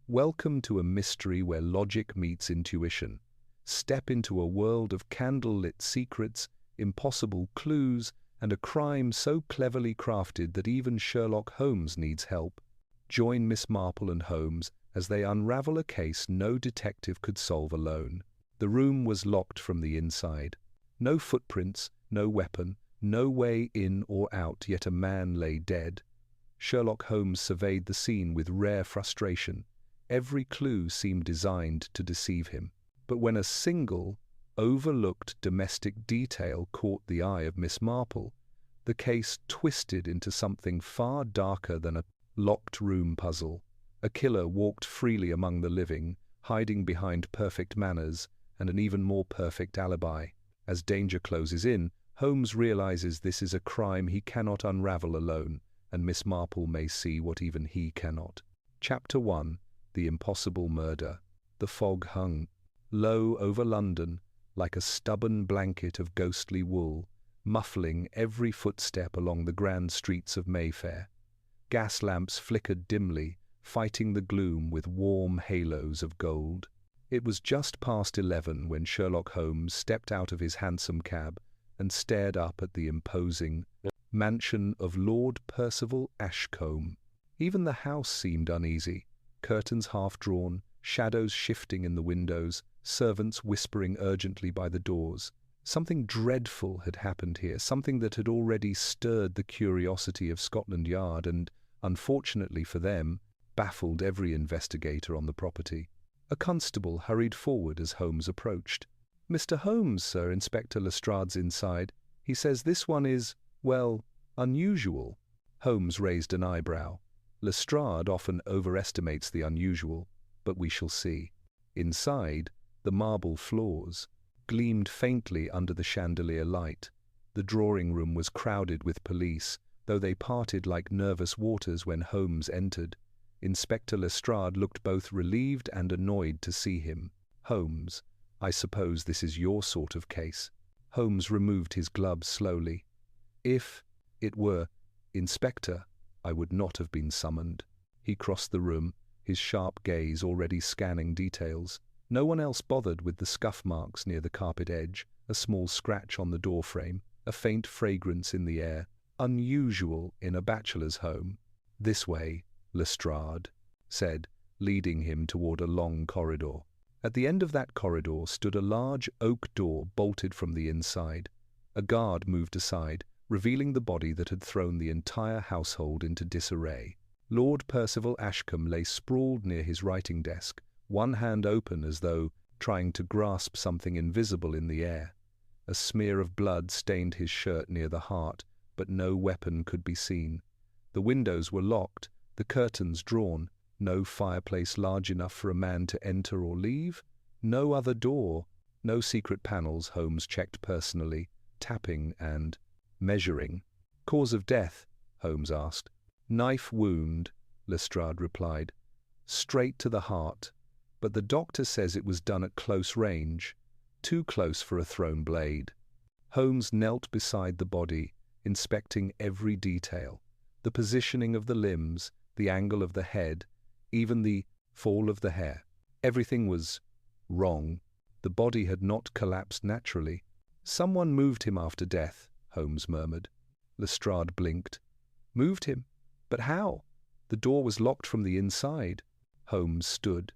Welcome to a mystery where logic meets intuition. Step into a world of candle-lit secrets, impossible clues, and a crime so cleverly crafted that even Sherlock Holmes needs help. Join Miss Marple and Holmes as they unravel a case no detective could solve alone. The room was locked from the inside. No footprints, no weapon, no way in or out, yet a man lay dead. Sherlock Holmes surveyed the scene with rare frustration. Every clue seemed designed to deceive him. But when a single, overlooked domestic detail caught the eye of Miss Marple, the case twisted into something far darker than a locked room puzzle. A killer walked freely among the living, hiding behind perfect manners and an even more perfect alibi. As danger closes in, Holmes realizes this is a crime he cannot unravel alone, and Miss Marple may see what even he cannot. Chapter 1. The Impossible Murder. The fog hung low over London, like a stubborn blanket of ghostly wool, muffling every footstep along the grand streets of Mayfair. Gas lamps flickered dimly, fighting the gloom with warm halos of gold. It was just past 11 when Sherlock Holmes stepped out of his hansom cab and stared up at the imposing mansion of Lord Percival Ashcombe. Even the house seemed uneasy, curtains half-drawn, shadows shifting in the windows, servants whispering urgently by the doors. Something dreadful had happened here, something that had already stirred the curiosity of Scotland Yard and, unfortunately for them, baffled every investigator on the property. A constable hurried forward as Holmes approached. "Mr. Holmes, sir, Inspector Lestrade's inside. He says this one is, well, unusual." Holmes raised an eyebrow. Lestrade often overestimates the unusual, but we shall see. Inside, the marble floors gleamed faintly under the chandelier light. The drawing-room was crowded with police, though they parted like nervous waters when Holmes entered. Inspector Lestrade looked both relieved and annoyed to see him. "Holmes, I suppose this is your sort of case." Holmes removed his gloves slowly. "If it were Inspector, I would not have been summoned." He crossed the room, his sharp gaze already scanning details. No one else bothered with the scuff marks near the carpet edge, a small scratch on the door frame, a faint fragrance in the air, unusual in a bachelor's home. "This way," Lestrade said, leading him toward a long corridor. At the end of that corridor stood a large oak door bolted from the inside. A guard moved aside, revealing the body that had thrown the entire household into disarray. Lord Percival Ashcombe lay sprawled near his writing desk, one hand open as though trying to grasp something invisible in the air. A smear of blood stained his shirt near the heart, but no weapon could be seen. The windows were locked, the curtains drawn, no fireplace large enough for a man to enter or leave, no other door, no secret panels. Holmes checked personally, tapping and measuring. "Cause of death?" Holmes asked. "Knife wound," Lestrade replied. "Straight to the heart. But the doctor says it was done at close range, too close for a thrown blade." Holmes knelt beside the body, inspecting every detail. The positioning of the limbs, the angle of the head, even the fall of the hair. Everything was wrong. The body had not collapsed naturally. "Someone moved him after death," Holmes murmured. Lestrade blinked. "Moved him? But how? The door was locked from the inside." Holmes stood.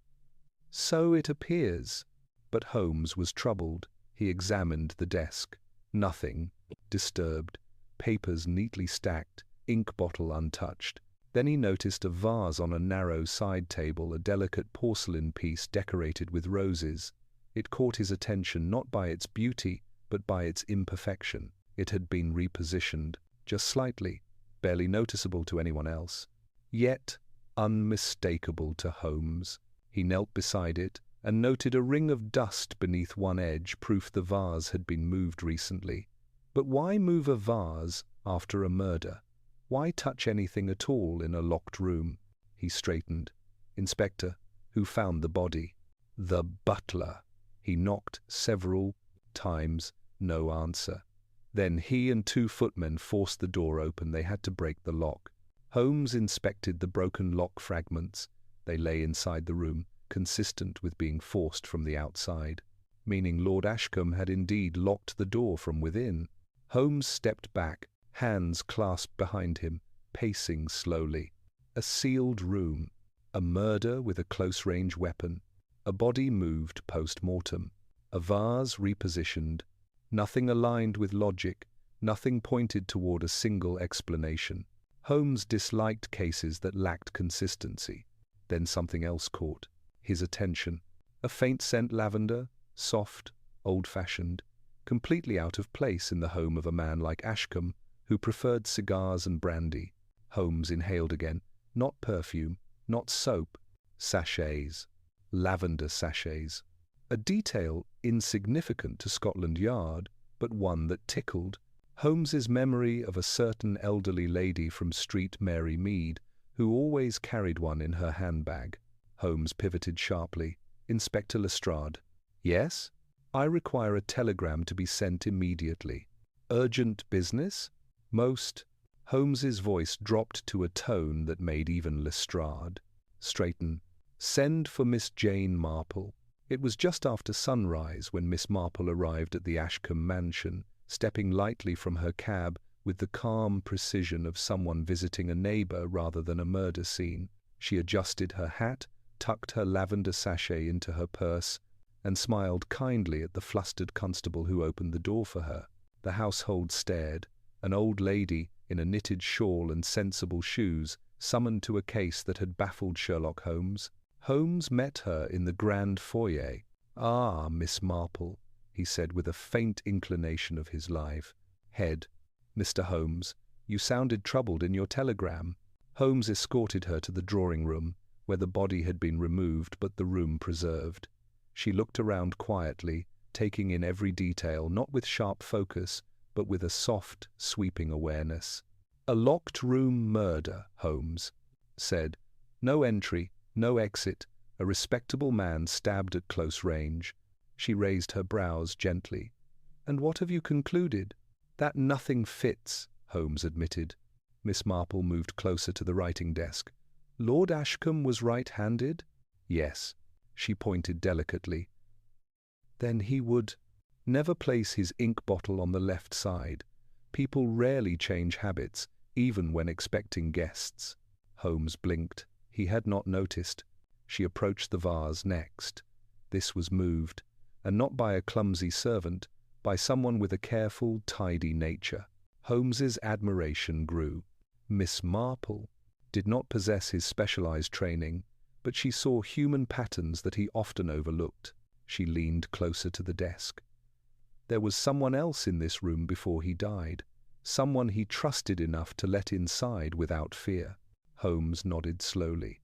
"So it appears." But Holmes was troubled. He examined the desk. Nothing disturbed. Papers neatly stacked, ink bottle untouched. Then he noticed a vase on a narrow side table, a delicate porcelain piece decorated with roses. It caught his attention not by its beauty, but by its imperfection. It had been repositioned, just slightly, barely noticeable to anyone else, yet unmistakable to Holmes. He knelt beside it and noted a ring of dust beneath one edge, proof the vase had been moved recently. But why move a vase after a murder? Why touch anything at all in a locked room? He straightened. "Inspector, who found the body?" "The butler." He knocked several times, no answer. Then he and 2 footmen forced the door open. They had to break the lock. Holmes inspected the broken lock fragments. They lay inside the room, consistent with being forced from the outside, meaning Lord Ashcombe had indeed locked the door from within. Holmes stepped back, hands clasped behind him, pacing slowly. A sealed room, a murder with a close-range weapon, a body moved post-mortem, a vase repositioned, nothing aligned with logic, nothing pointed toward a single explanation. Holmes disliked cases that lacked consistency. Then something else caught his attention. A faint scent lavender, soft, old-fashioned, completely out of place in the home of a man like Ashcombe, who preferred cigars and brandy. Holmes inhaled again. Not perfume, not soap, sachets, lavender sachets. A detail insignificant to Scotland Yard, but one that tickled Holmes's memory of a certain elderly lady from Street Mary Mead, who always carried one in her handbag. Holmes pivoted sharply. Inspector Lestrade. Yes? I require a telegram to be sent immediately. Urgent business? Most. Holmes's voice dropped to a tone that made even Lestrade straighten. Send for Miss Jane Marple. It was just after sunrise when Miss Marple arrived at the Ashcombe mansion, stepping lightly from her cab with the calm precision of someone visiting a neighbor rather than a murder scene. She adjusted her hat, tucked her lavender sachet into her purse, and smiled kindly at the flustered constable who opened the door for her. The household stared. An old lady, in a knitted shawl and sensible shoes, summoned to a case that had baffled Sherlock Holmes. Holmes met her in the grand foyer. "Ah, Miss Marple," he said with a faint inclination of his live head. "Mr. Holmes, you sounded troubled in your telegram." Holmes escorted her to the drawing-room, where the body had been removed but the room preserved. She looked around quietly, taking in every detail, not with sharp focus, but with a soft, sweeping awareness. "A locked room murder," Holmes said. "No entry, no exit, a respectable man stabbed at close range." She raised her brows gently. "And what have you concluded?" "That nothing fits," Holmes admitted. Miss Marple moved closer to the writing desk. "Lord Ashcombe was right-handed?" "Yes." She pointed delicately. "Then he would never place his ink bottle on the left side. People rarely change habits, even when expecting guests." Holmes blinked. He had not noticed. She approached the vase next. This was moved, and not by a clumsy servant, by someone with a careful, tidy nature. Holmes's admiration grew. Miss Marple did not possess his specialized training, but she saw human patterns that he often overlooked. She leaned closer to the desk. There was someone else in this room before he died, someone he trusted enough to let inside without fear. Holmes nodded slowly.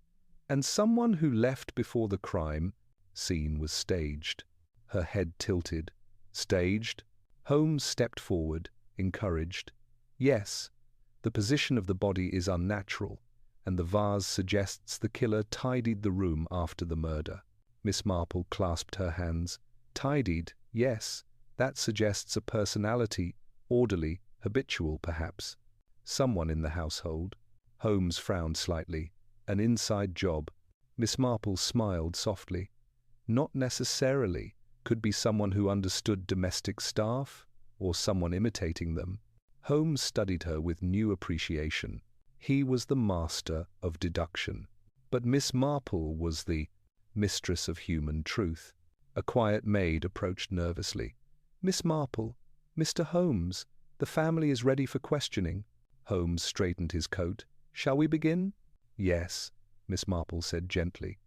"And someone who left before the crime scene was staged." Her head tilted. "Staged?" Holmes stepped forward, encouraged. "Yes. The position of the body is unnatural, and the vase suggests the killer tidied the room after the murder." Miss Marple clasped her hands. "Tidied, yes. That suggests a personality, orderly, habitual, perhaps. Someone in the household." Holmes frowned slightly. "An inside job." Miss Marple smiled softly. "Not necessarily. Could be someone who understood domestic staff, or someone imitating them." Holmes studied her with new appreciation. He was the master of deduction. But Miss Marple was the mistress of human truth. A quiet maid approached nervously. "Miss Marple, Mr. Holmes, the family is ready for questioning." Holmes straightened his coat. "Shall we begin?" "Yes," Miss Marple said gently.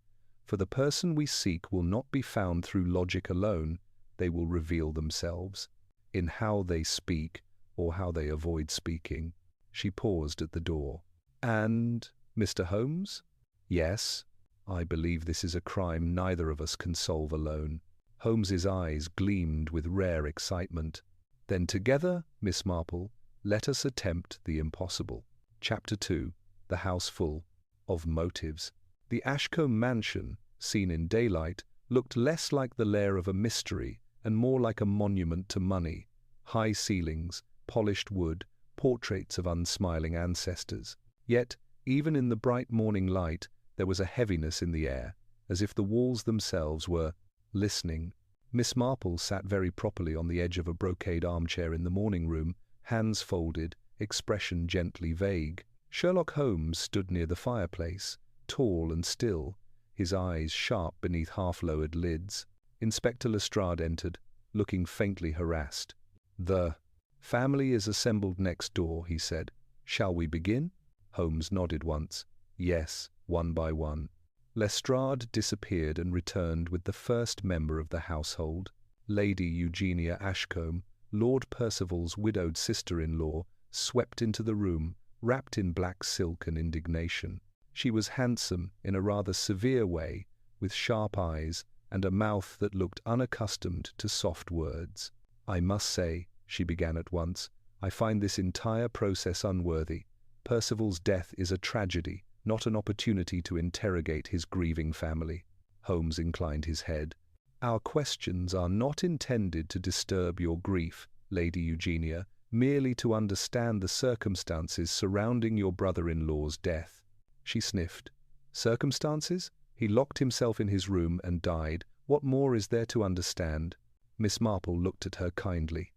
"For the person we seek will not be found through logic alone. They will reveal themselves in how they speak or how they avoid speaking." She paused at the door. "And Mr. Holmes?" "Yes. I believe this is a crime neither of us can solve alone." Holmes's eyes gleamed with rare excitement. "Then together, Miss Marple, let us attempt the impossible." Chapter 2. The House Full of Motives. The Ashcombe mansion, seen in daylight, looked less like the lair of a mystery and more like a monument to money. High ceilings, polished wood, portraits of unsmiling ancestors. Yet, even in the bright morning light, There was a heaviness in the air, as if the walls themselves were listening. Miss Marple sat very properly on the edge of a brocade armchair in the morning room, hands folded, expression gently vague. Sherlock Holmes stood near the fireplace, tall and still, his eyes sharp beneath half-lowered lids. Inspector Lestrade entered, looking faintly harassed. "The family is assembled next door," he said. "Shall we begin?" Holmes nodded once. "Yes, one by one." Lestrade disappeared and returned with the first member of the household, Lady Eugenia Ashcombe, Lord Percival's widowed sister-in-law, swept into the room, wrapped in black silk and indignation. She was handsome in a rather severe way, with sharp eyes and a mouth that looked unaccustomed to soft words. "I must say," she began at once, "I find this entire process unworthy. Percival's death is a tragedy, not an opportunity to interrogate his grieving family." Holmes inclined his head. "Our questions are not intended to disturb your grief, Lady Eugenia, merely to understand the circumstances surrounding your brother-in-law's death." She sniffed. "Circumstances? He locked himself in his room and died. What more is there to understand?" Miss Marple looked at her kindly.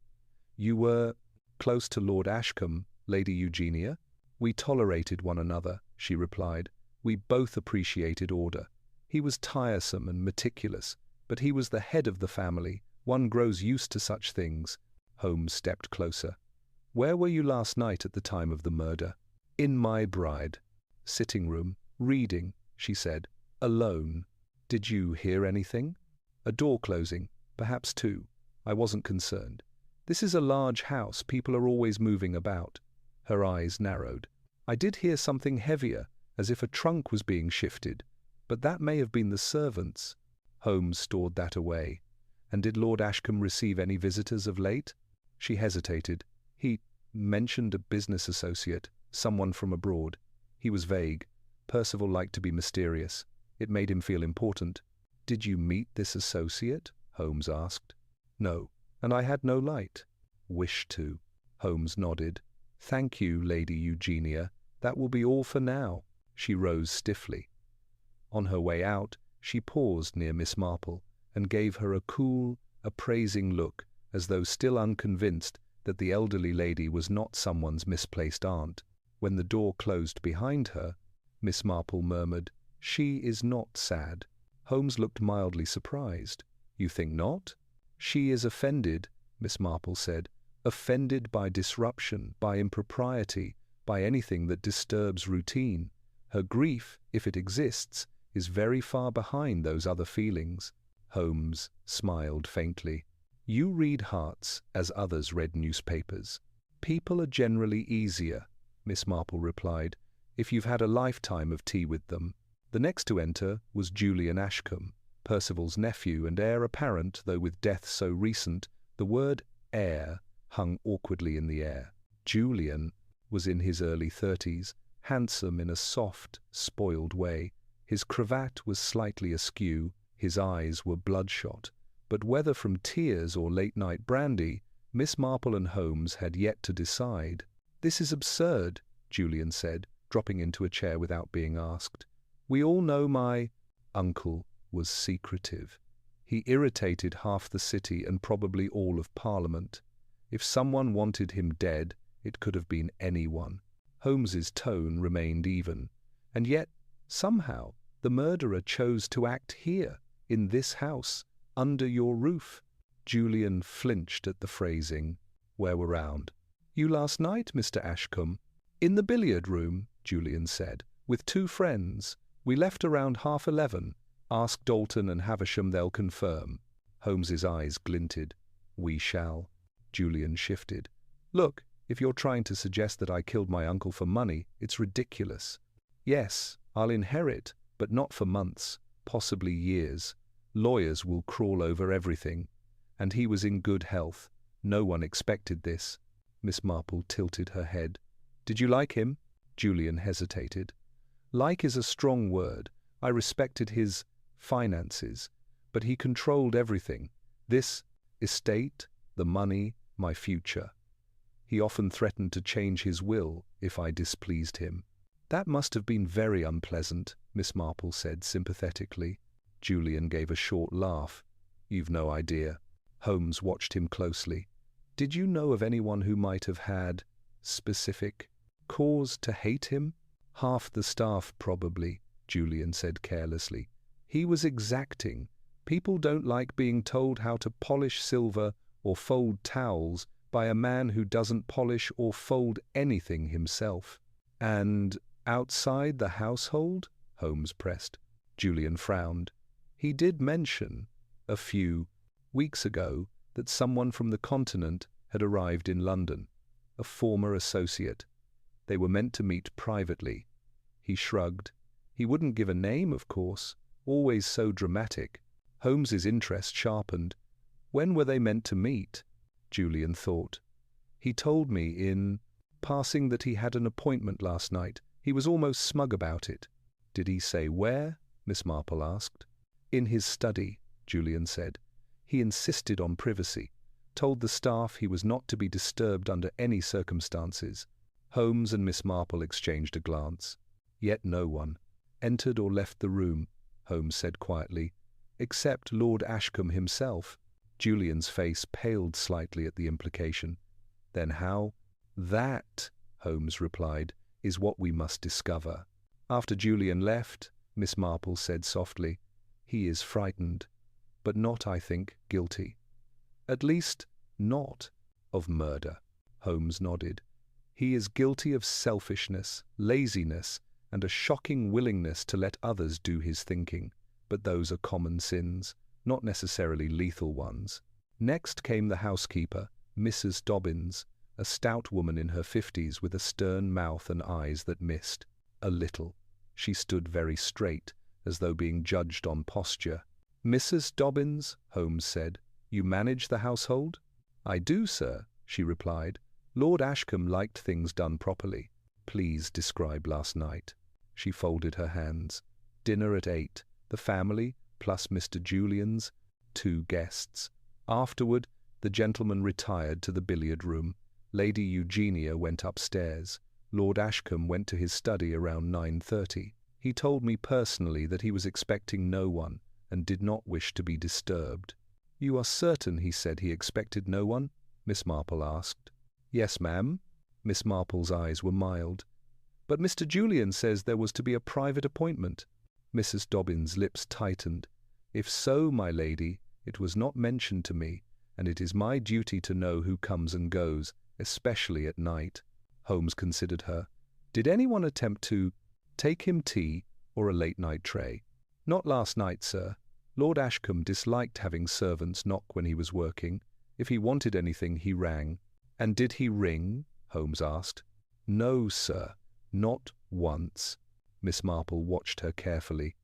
"You were close to Lord Ashcombe, Lady Eugenia?" "We tolerated one another," she replied. "We both appreciated order. He was tiresome and meticulous, but he was the head of the family. One grows used to such things." Holmes stepped closer. "Where were you last night at the time of the murder?" "In my bride. Sitting room, reading," she said. "Alone." "Did you hear anything?" "A door closing, perhaps two. I wasn't concerned. This is a large house, people are always moving about." Her eyes narrowed. "I did hear something heavier, as if a trunk was being shifted, but that may have been the servants." Holmes stored that away. "And did Lord Ashcombe receive any visitors of late?" She hesitated. "He mentioned a business associate, someone from abroad. He was vague. Percival liked to be mysterious. It made him feel important." "Did you meet this associate?" Holmes asked. "No, and I had no light." "Wish to?" Holmes nodded. "Thank you, Lady Eugenia. That will be all for now." She rose stiffly. On her way out, she paused near Miss Marple and gave her a cool, appraising look, as though still unconvinced that the elderly lady was not someone's misplaced aunt. When the door closed behind her, Miss Marple murmured, "She is not sad." Holmes looked mildly surprised. "You think not?" "She is offended," Miss Marple said. "Offended by disruption, by impropriety, by anything that disturbs routine. Her grief, if it exists, is very far behind those other feelings." Holmes smiled faintly. "You read hearts as others read newspapers." "People are generally easier," Miss Marple replied, "if you've had a lifetime of tea with them." The next to enter was Julian Ashcombe, Percival's nephew and heir apparent, though with death so recent, the word heir hung awkwardly in the air. Julian was in his early 30s, handsome in a soft, spoiled way. His cravat was slightly askew, his eyes were bloodshot, but whether from tears or late-night brandy, Miss Marple and Holmes had yet to decide. "This is absurd," Julian said, dropping into a chair without being asked. "We all know my uncle was secretive. He irritated half the city and probably all of Parliament. If someone wanted him dead, it could have been anyone." Holmes's tone remained even. "And yet, somehow, the murderer chose to act here, in this house, under your roof." Julian flinched at the phrasing. "Where were round?" "You last night, Mr. Ashcombe." "In the billiard room," Julian said, "with two friends. We left around 11:30. Ask Dalton and Havisham, they'll confirm." Holmes's eyes glinted. "We shall." Julian shifted. "Look, if you're trying to suggest that I killed my uncle for money, it's ridiculous. Yes, I'll inherit, but not for months, possibly years. Lawyers will crawl over everything. And he was in good health. No one expected this." Miss Marple tilted her head. "Did you like him?" Julian hesitated. "Like is a strong word. I respected his finances, but he controlled everything. This estate, the money, my future. He often threatened to change his will if I displeased him." "That must have been very unpleasant." Miss Marple said sympathetically. Julian gave a short laugh. You've no idea. Holmes watched him closely. Did you know of anyone who might have had specific cause to hate him? Half the staff, probably, Julian said carelessly. He was exacting. People don't like being told how to polish silver or fold towels by a man who doesn't polish or fold anything himself. And outside the household? Holmes pressed. Julian frowned. He did mention, a few weeks ago, that someone from the continent had arrived in London, a former associate. They were meant to meet privately. He shrugged. He wouldn't give a name, of course, always so dramatic. Holmes's interest sharpened. When were they meant to meet? Julian thought. He told me in passing that he had an appointment last night. He was almost smug about it. Did he say where? Miss Marple asked. In his study, Julian said. He insisted on privacy, told the staff he was not to be disturbed under any circumstances. Holmes and Miss Marple exchanged a glance. Yet no one entered or left the room, Holmes said quietly, except Lord Ashcombe himself. Julian's face paled slightly at the implication. Then how? That, Holmes replied, is what we must discover. After Julian left, Miss Marple said softly, he is frightened, but not, I think, guilty. At least, not of murder. Holmes nodded. He is guilty of selfishness, laziness, and a shocking willingness to let others do his thinking. But those are common sins, not necessarily lethal ones. Next came the housekeeper, Mrs. Dobbins, a stout woman in her 50s with a stern mouth and eyes that missed. A little. She stood very straight, as though being judged on posture. Mrs. Dobbins, Holmes said, you manage the household? I do, sir, she replied. Lord Ashcombe liked things done properly. Please describe last night. She folded her hands. Dinner at 8. The family, plus Mr. Julian's 2 guests. Afterward, the gentleman retired to the billiard room. Lady Eugenia went upstairs. Lord Ashcombe went to his study around 9:30. He told me personally that he was expecting no one and did not wish to be disturbed. You are certain, he said, he expected no one? Miss Marple asked. Yes, ma'am. Miss Marple's eyes were mild. But Mr. Julian says there was to be a private appointment. Mrs. Dobbins' lips tightened. If so, my lady, it was not mentioned to me, and it is my duty to know who comes and goes, especially at night. Holmes considered her. Did anyone attempt to take him tea or a late-night tray? Not last night, sir. Lord Ashcombe disliked having servants knock when he was working. If he wanted anything, he rang. And did he ring? Holmes asked. No, sir, not once. Miss Marple watched her carefully.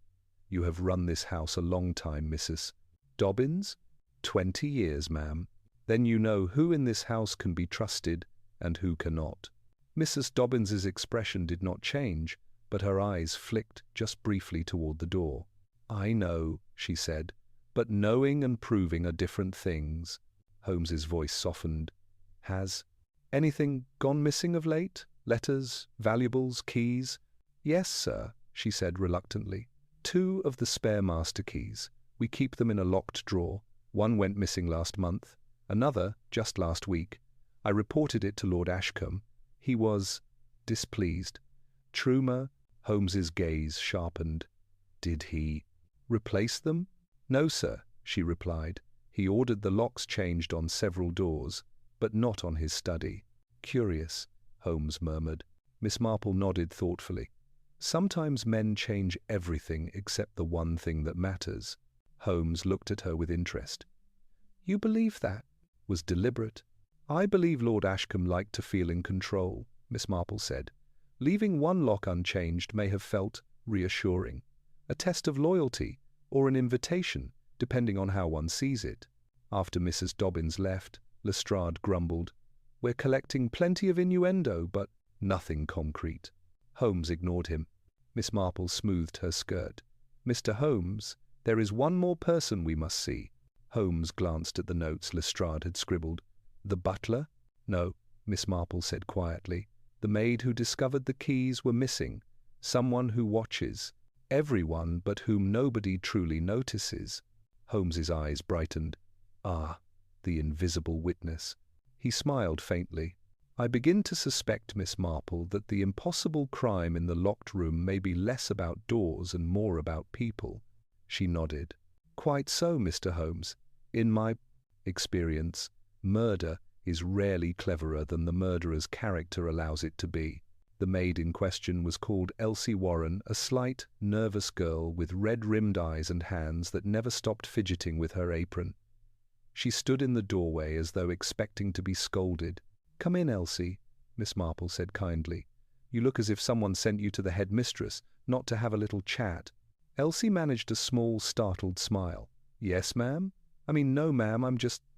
You have run this house a long time, Mrs. Dobbins? 20 years, ma'am. Then you know who in this house can be trusted and who cannot. Mrs. Dobbins's expression did not change, but her eyes flicked just briefly toward the door. I know, she said, but knowing and proving are different things. Holmes's voice softened. Has anything gone missing of late? Letters, valuables, keys? Yes, sir, she said reluctantly. 2 of the spare master keys. We keep them in a locked drawer. One went missing last month. Another just last week. I reported it to Lord Ashcombe. He was displeased. Trumer, Holmes's gaze sharpened. Did he replace them? No, sir, she replied. He ordered the locks changed on several doors, but not on his study. Curious, Holmes murmured. Miss Marple nodded thoughtfully. Sometimes men change everything except the one thing that matters. Holmes looked at her with interest. You believe that? Was deliberate. I believe Lord Ashcombe liked to feel in control, Miss Marple said. Leaving one lock unchanged may have felt reassuring. A test of loyalty, or an invitation, depending on how one sees it. After Mrs. Dobbins left, Lestrade grumbled. We're collecting plenty of innuendo, but nothing concrete. Holmes ignored him. Miss Marple smoothed her skirt. Mr. Holmes, there is one more person we must see. Holmes glanced at the notes Lestrade had scribbled. The butler? No, Miss Marple said quietly. The maid who discovered the keys were missing. Someone who watches. Everyone, but whom nobody truly notices. Holmes's eyes brightened. Ah, the invisible witness. He smiled faintly. I begin to suspect, Miss Marple, that the impossible crime in the locked room may be less about doors and more about people. She nodded. Quite so, Mr. Holmes. In my experience, murder is rarely cleverer than the murderer's character allows it to be. The maid in question was called Elsie Warren, a slight, nervous girl with red-rimmed eyes and hands that never stopped fidgeting with her apron. She stood in the doorway as though expecting to be scolded. "Come in, Elsie," Miss Marple said kindly. "You look as if someone sent you to the headmistress, not to have a little chat." Elsie managed a small, startled smile. "Yes, ma'am? No, ma'am,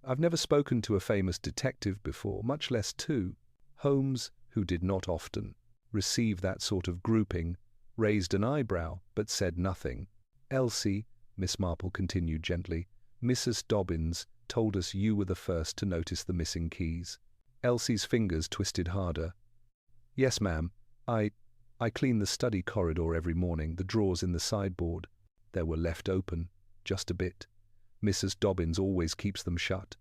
I've never spoken to a famous detective before, much less two." Holmes, who did not often receive that sort of grouping, raised an eyebrow, but said nothing. "Elsie," Miss Marple continued gently, "Mrs. Dobbins told us you were the first to notice the missing keys." Elsie's fingers twisted harder. "Yes, ma'am. I clean the study corridor every morning, the drawers in the sideboard. They were left open, just a bit. Mrs. Dobbins always keeps them shut.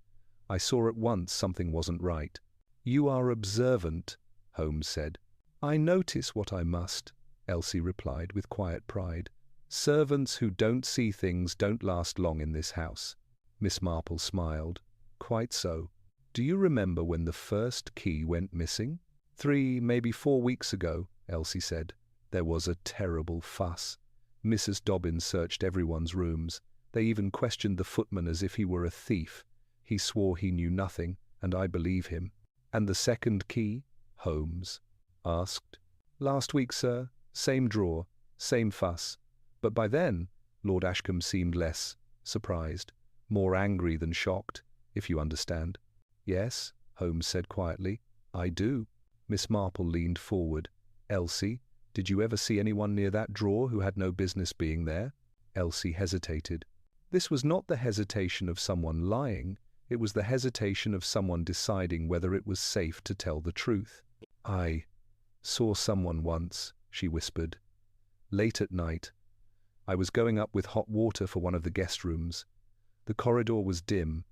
I saw at once something wasn't right." "You are observant," Holmes said. "I notice what I must," Elsie replied with quiet pride. "Servants who don't see things don't last long in this house." Miss Marple smiled. "Quite so. Do you remember when the first key went missing?" 3, maybe 4 weeks ago, Elsie said. "There was a terrible fuss. Mrs. Dobbins searched everyone's rooms. They even questioned the footman as if he were a thief. He swore he knew nothing, and I believe him." "And the second key?" Holmes asked. "Last week, sir. Same drawer, same fuss. But by then, Lord Ashcombe seemed less surprised, more angry than shocked, if you understand." "Yes," Holmes said quietly, "I do." Miss Marple leaned forward. "Elsie, did you ever see anyone near that drawer who had no business being there?" Elsie hesitated. This was not the hesitation of someone lying. It was the hesitation of someone deciding whether it was safe to tell the truth. "I saw someone once," she whispered. "Late at night. I was going up with hot water for one of the guest rooms. The corridor was dim.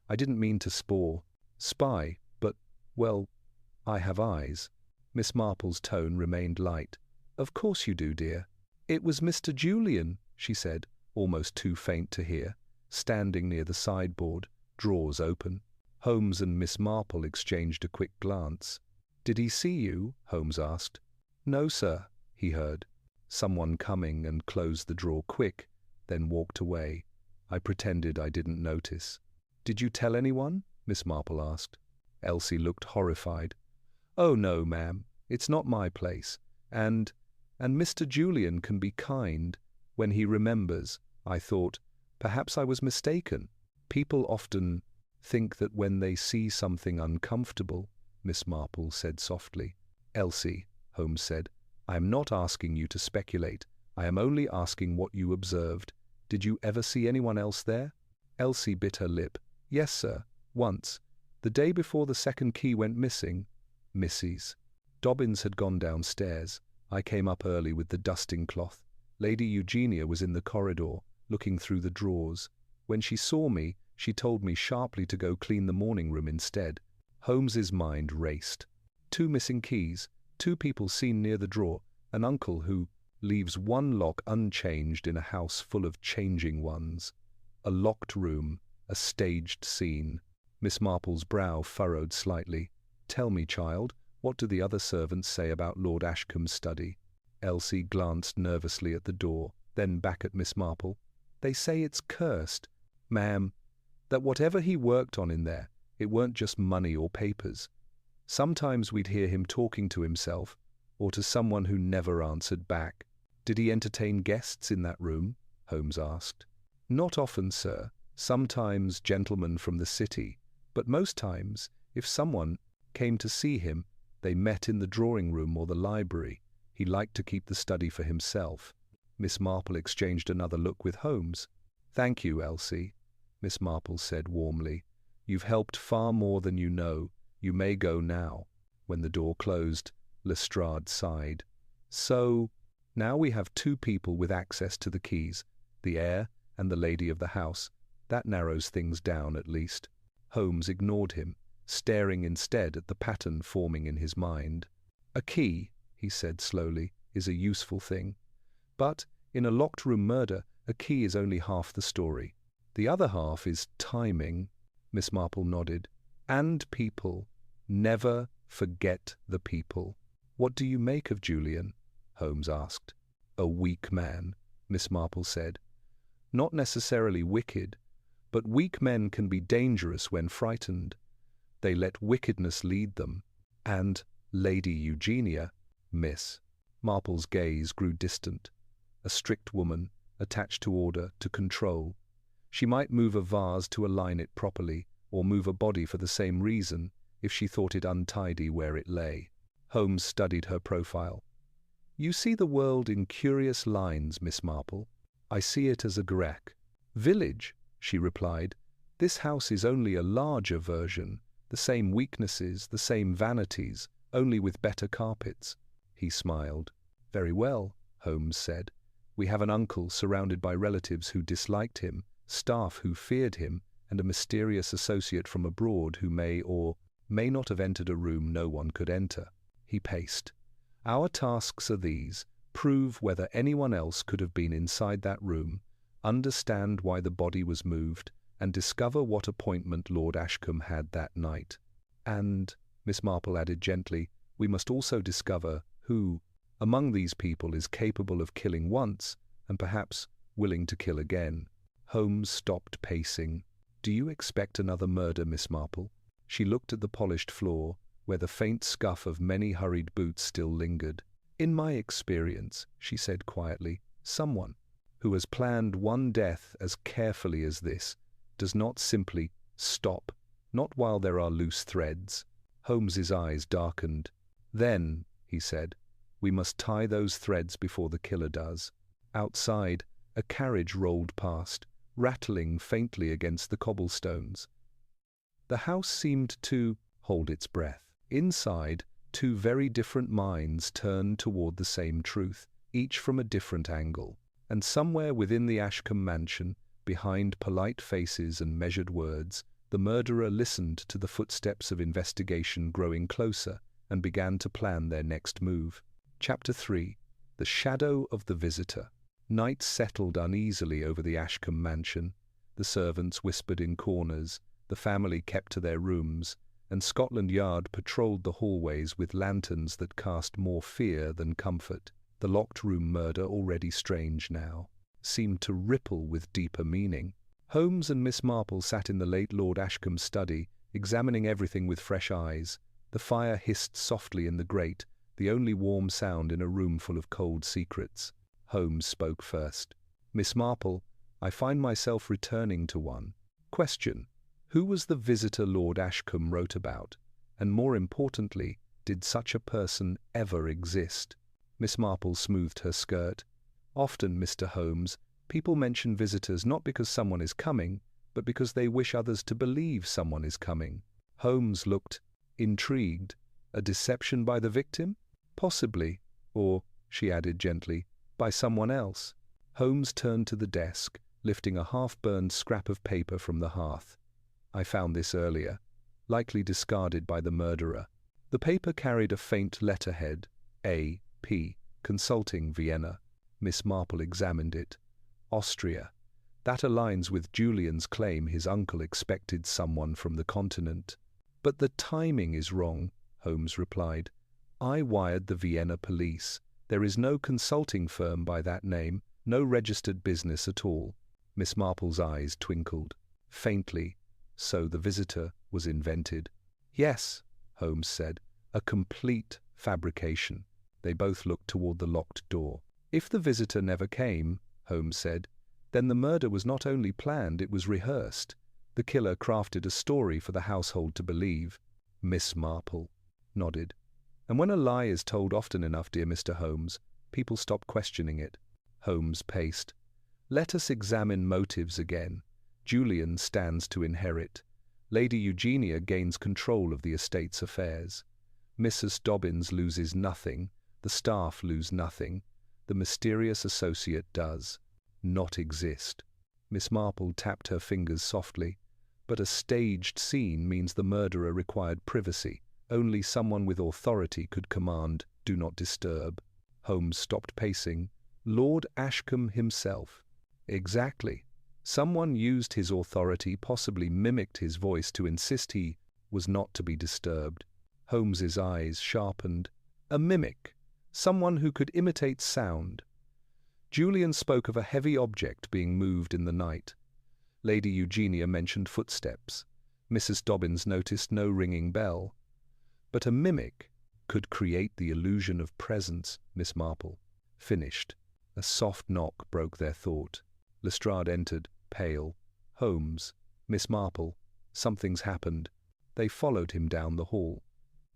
I didn't mean to spy, but, well, I have eyes." Miss Marple's tone remained light. "Of course you do, dear." "It was Mr. Julian," she said, almost too faint to hear, standing near the sideboard, drawers open. Holmes and Miss Marple exchanged a quick glance. "Did he see you?" Holmes asked. "No, sir," he heard. Someone coming and closed the drawer quick, then walked away. I pretended I didn't notice. "Did you tell anyone?" Miss Marple asked. Elsie looked horrified. "Oh, no, ma'am. It's not my place. And Mr. Julian can be kind when he remembers. I thought, perhaps I was mistaken. People often think that when they see something uncomfortable," Miss Marple said softly. "Elsie," Holmes said, "I am not asking you to speculate. I am only asking what you observed. Did you ever see anyone else there?" Elsie bit her lip. "Yes, sir, once. The day before the second key went missing. Mrs. Dobbins had gone downstairs. I came up early with the dusting cloth. Lady Eugenia was in the corridor, looking through the drawers. When she saw me, she told me sharply to go clean the morning room instead." Holmes's mind raced. 2 missing keys, 2 people seen near the drawer, an uncle who leaves one lock unchanged in a house full of changing ones. A locked room, a staged scene. Miss Marple's brow furrowed slightly. "Tell me, child, what do the other servants say about Lord Ashcombe's study?" Elsie glanced nervously at the door, then back at Miss Marple. "They say it's cursed, ma'am, that whatever he worked on in there, it weren't just money or papers. Sometimes we'd hear him talking to himself, or to someone who never answered back." "Did he entertain guests in that room?" Holmes asked. "Not often, sir. Sometimes gentlemen from the city. But most times, if someone came to see him, they met in the drawing-room or the library. He liked to keep the study for himself." Miss Marple exchanged another look with Holmes. "Thank you, Elsie," Miss Marple said warmly. "You've helped far more than you know. You may go now." When the door closed, Lestrade sighed. "So, Now we have two people with access to the keys, the heir and the lady of the house. That narrows things down, at least. Holmes ignored him, staring instead at the pattern forming in his mind. A key, he said slowly, is a useful thing. But, in a locked-room murder, a key is only half the story. The other half is timing. Miss Marple nodded. And people. Never forget the people. What do you make of Julian? Holmes asked. A weak man, Miss Marple said. Not necessarily wicked, but weak men can be dangerous when frightened. They let wickedness lead them. And Lady Eugenia, Miss. Marple's gaze grew distant. A strict woman, attached to order, to control. She might move a vase to align it properly, or move a body for the same reason, if she thought it untidy where it lay. Holmes studied her profile. You see the world in curious lines, Miss Marple. I see it as a Grec village, she replied. This house is only a larger version, the same weaknesses, the same vanities, only with better carpets. He smiled. Very well, Holmes said. We have an uncle surrounded by relatives who disliked him, staff who feared him, and a mysterious associate from abroad who may or may not have entered a room no one could enter. He paced. Our tasks are these: prove whether anyone else could have been inside that room, understand why the body was moved, and discover what appointment Lord Ashcombe had that night. And, Miss Marple added gently, we must also discover who, among these people, is capable of killing once, and perhaps willing to kill again. Holmes stopped pacing. Do you expect another murder, Miss Marple? She looked at the polished floor, where the faint scuff of many hurried boots still lingered. In my experience, she said quietly, someone who has planned one death as carefully as this does not simply stop, not while there are loose threads. Holmes's eyes darkened. Then, he said, we must tie those threads before the killer does. Outside, a carriage rolled past, rattling faintly against the cobblestones. The house seemed to hold its breath. Inside, two very different minds turned toward the same truth, each from a different angle. And somewhere within the Ashcombe mansion, behind polite faces and measured words, the murderer listened to the footsteps of investigation growing closer and began to plan their next move. Chapter 3. The Shadow of the Visitor. Night settled uneasily over the Ashcombe mansion. The servants whispered in corners, the family kept to their rooms, and Scotland Yard patrolled the hallways with lanterns that cast more fear than comfort. The locked-room murder, already strange now, seemed to ripple with deeper meaning. Holmes and Miss Marple sat in the late Lord Ashcombe's study, examining everything with fresh eyes. The fire hissed softly in the grate, the only warm sound in a room full of cold secrets. Holmes spoke first. Miss Marple, I find myself returning to one question. Who was the visitor Lord Ashcombe wrote about? And more importantly, did such a person ever exist? Miss Marple smoothed her skirt. Often, Mr. Holmes, people mention visitors not because someone is coming, but because they wish others to believe someone is coming. Holmes looked intrigued. A deception by the victim? Possibly. Or, she added gently, by someone else. Holmes turned to the desk, lifting a half-burned scrap of paper from the hearth. I found this earlier, likely discarded by the murderer. The paper carried a faint letterhead, A.P., Consulting, Vienna. Miss Marple examined it. Austria. That aligns with Julian's claim his uncle expected someone from the continent. But the timing is wrong, Holmes replied. I wired the Vienna police. There is no consulting firm by that name, no registered business at all. Miss Marple's eyes twinkled. Faintly. So the visitor was invented. Yes, Holmes said, a complete fabrication. They both looked toward the locked door. If the visitor never came, Holmes said, then the murder was not only planned, it was rehearsed. The killer crafted a story for the household to believe. Miss Marple nodded. And when a lie is told often enough, dear Mr. Holmes, people stop questioning it. Holmes paced. Let us examine motives again. Julian stands to inherit. Lady Eugenia gains control of the estate's affairs. Mrs. Dobbins loses nothing. The staff lose nothing. The mysterious associate does not exist. Miss Marple tapped her fingers softly. But a staged scene means the murderer required privacy. Only someone with authority could command, "Do not disturb." Holmes stopped pacing. Lord Ashcombe himself. Exactly. Someone used his authority, possibly mimicked his voice to insist he was not to be disturbed. Holmes's eyes sharpened. A mimic. Someone who could imitate sound. Julian spoke of a heavy object being moved in the night. Lady Eugenia mentioned footsteps. Mrs. Dobbins noticed no ringing bell. But a mimic could create the illusion of presence, Miss Marple finished. A soft knock broke their thought. Lestrade entered, pale. Holmes, Miss Marple, something's happened. They followed him down the hall.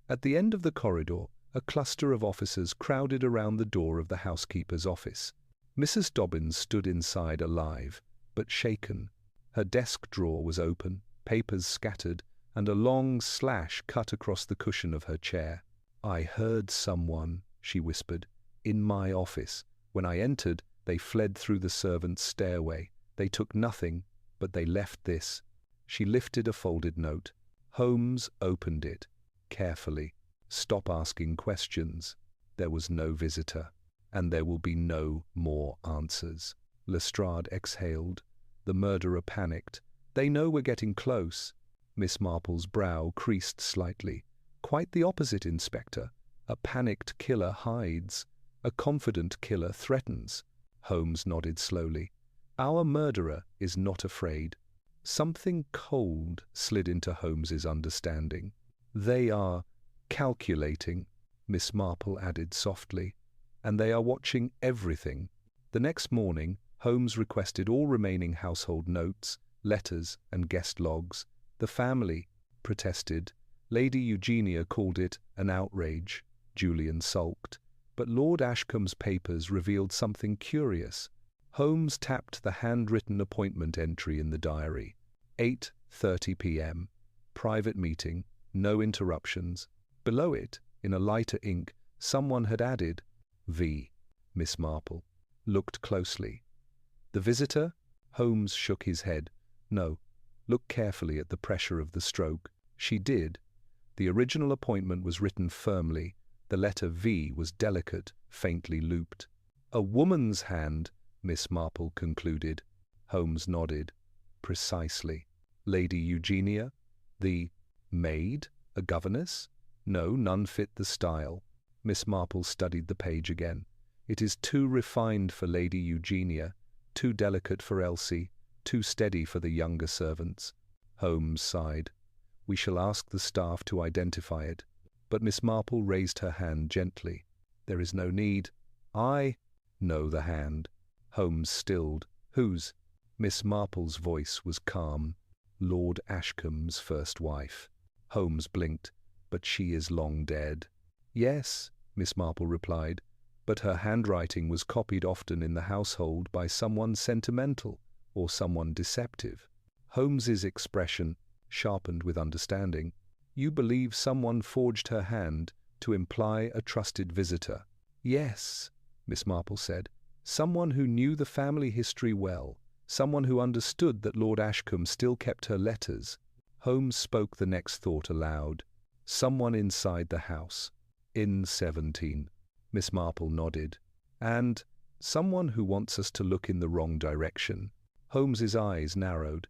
At the end of the corridor, a cluster of officers crowded around the door of the housekeeper's office. Mrs. Dobbins stood inside alive, but shaken. Her desk drawer was open, papers scattered, and a long slash cut across the cushion of her chair. "I heard someone," she whispered, "in my office. When I entered, they fled through the servants' stairway. They took nothing, but they left this." She lifted a folded note. Holmes opened it carefully. "Stop asking questions. There was no visitor, and there will be no more answers." Lestrade exhaled. The murderer panicked. "They know we're getting close." Miss Marple's brow creased slightly. "Quite the opposite, Inspector. A panicked killer hides. A confident killer threatens." Holmes nodded slowly. "Our murderer is not afraid." Something cold slid into Holmes's understanding. "They are calculating," Miss Marple added softly, "and they are watching everything." The next morning, Holmes requested all remaining household notes, letters, and guest logs. The family protested. Lady Eugenia called it an outrage. Julian sulked. But Lord Ashcombe's papers revealed something curious. Holmes tapped the handwritten appointment entry in the diary. 8:30 p.m. Private meeting. No interruptions. Below it, in a lighter ink, someone had added, "V." Miss Marple looked closely. "The visitor?" Holmes shook his head. "No. Look carefully at the pressure of the stroke." She did. The original appointment was written firmly. The letter V was delicate, faintly looped. "A woman's hand," Miss Marple concluded. Holmes nodded. "Precisely." "Lady Eugenia? The maid? A governess?" "No, none fit the style." Miss Marple studied the page again. "It is too refined for Lady Eugenia, too delicate for Elsie, too steady for the younger servants." Holmes sighed. "We shall ask the staff to identify it." But Miss Marple raised her hand gently. "There is no need. I know the hand." Holmes stilled. "Whose?" Miss Marple's voice was calm. "Lord Ashcombe's first wife." Holmes blinked. "But she is long dead." "Yes," Miss Marple replied, "but her handwriting was copied often in the household by someone sentimental or someone deceptive." Holmes's expression sharpened with understanding. "You believe someone forged her hand to imply a trusted visitor?" "Yes," Miss Marple said. "Someone who knew the family history well. Someone who understood that Lord Ashcombe still kept her letters." Holmes spoke the next thought aloud. "Someone inside the house. In 17. Miss Marple nodded. "And someone who wants us to look in the wrong direction." Holmes's eyes narrowed.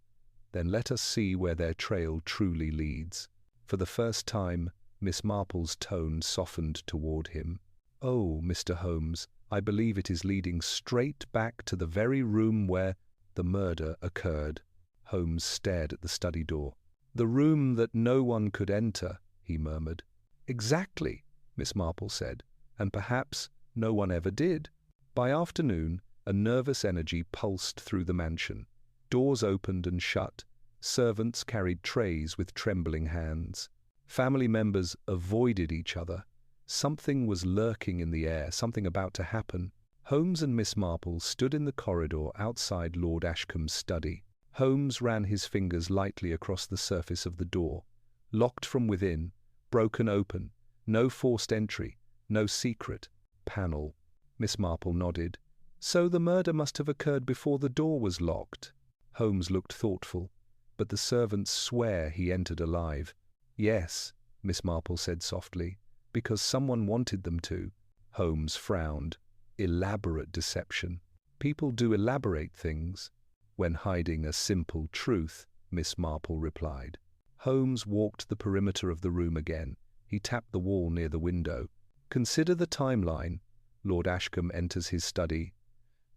"Then let us see where their trail truly leads." For the first time, Miss Marple's tone softened toward him. "Oh, Mr. Holmes, I believe it is leading straight back to the very room where the murder occurred." Holmes stared at the study door. "The room that no one could enter," he murmured. "Exactly," Miss Marple said, "and perhaps no one ever did." By afternoon, a nervous energy pulsed through the mansion. Doors opened and shut. Servants carried trays with trembling hands. Family members avoided each other. Something was lurking in the air, something about to happen. Holmes and Miss Marple stood in the corridor outside Lord Ashcombe's study. Holmes ran his fingers lightly across the surface of the door. Locked from within, broken open, no forced entry, no secret panel. Miss Marple nodded. So the murder must have occurred before the door was locked. Holmes looked thoughtful, but the servants swear he entered alive. Yes, Miss Marple said softly, because someone wanted them to. Holmes frowned. Elaborate deception. People do elaborate things when hiding a simple truth, Miss Marple replied. Holmes walked the perimeter of the room again. He tapped the wall near the window. Consider the timeline. Lord Ashcombe enters his study.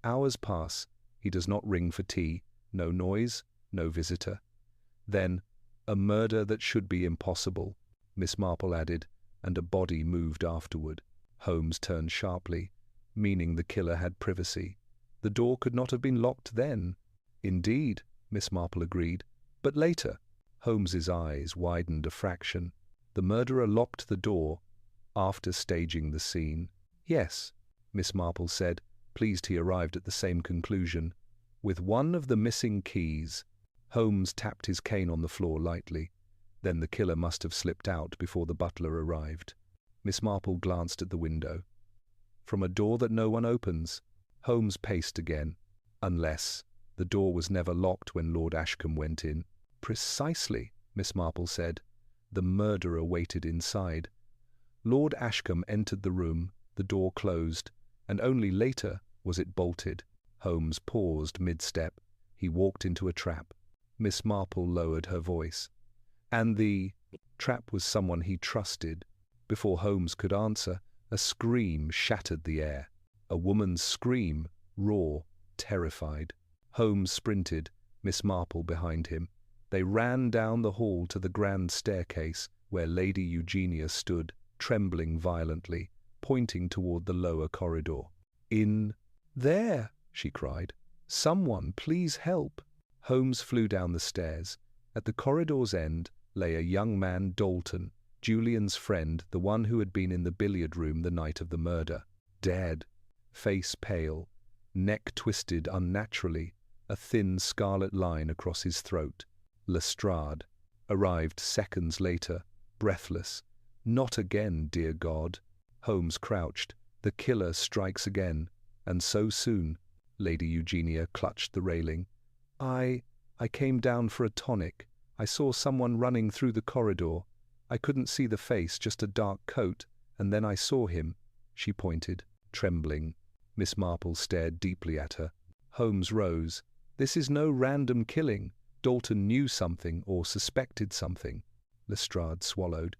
Hours pass. He does not ring for tea. No noise, no visitor. Then, a murder that should be impossible, Miss Marple added, and a body moved afterward. Holmes turned sharply, meaning the killer had privacy. The door could not have been locked then. Indeed, Miss Marple agreed. But later, Holmes's eyes widened a fraction. The murderer locked the door after staging the scene. Yes, Miss Marple said, pleased he arrived at the same conclusion. With one of the missing keys. Holmes tapped his cane on the floor lightly. Then the killer must have slipped out before the butler arrived. Miss Marple glanced at the window. From a door that no one opens. Holmes paced again. Unless the door was never locked when Lord Ashcombe went in. Precisely, Miss Marple said. The murderer waited inside. Lord Ashcombe entered the room, the door closed, and only later was it bolted. Holmes paused mid-step. He walked into a trap. Miss Marple lowered her voice. And the trap was someone he trusted. Before Holmes could answer, a scream shattered the air. A woman's scream, raw, terrified. Holmes sprinted, Miss Marple behind him. They ran down the hall to the grand staircase, where Lady Eugenia stood, trembling violently, pointing toward the lower corridor. In there, she cried. Someone, please help. Holmes flew down the stairs. At the corridor's end lay a young man, Dalton, Julian's friend, the one who had been in the billiard room the night of the murder. Dead, face pale, neck twisted unnaturally, a thin scarlet line across his throat. Lestrade arrived seconds later, breathless. Not again, dear God. Holmes crouched. The killer strikes again. And so soon. Lady Eugenia clutched the railing. I came down for a tonic. I saw someone running through the corridor. I couldn't see the face, just a dark coat, and then I saw him. She pointed, trembling. Miss Marple stared deeply at her. Holmes rose. This is no random killing. Dalton knew something or suspected something. Lestrade swallowed.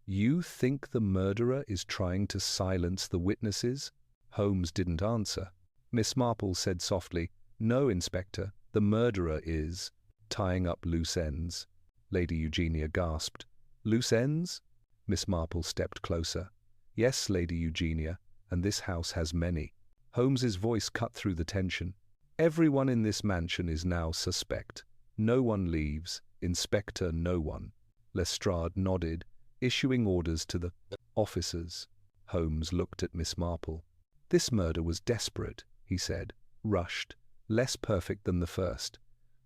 You think the murderer is trying to silence the witnesses? Holmes didn't answer. Miss Marple said softly, No, Inspector, the murderer is tying up loose ends. Lady Eugenia gasped. Loose ends? Miss Marple stepped closer. Yes, Lady Eugenia, and this house has many. Holmes's voice cut through the tension. Everyone in this mansion is now suspect. No one leaves. Inspector, no one. Lestrade nodded, issuing orders to the officers. Holmes looked at Miss Marple. This murder was desperate, he said. Rushed. Less perfect than the first.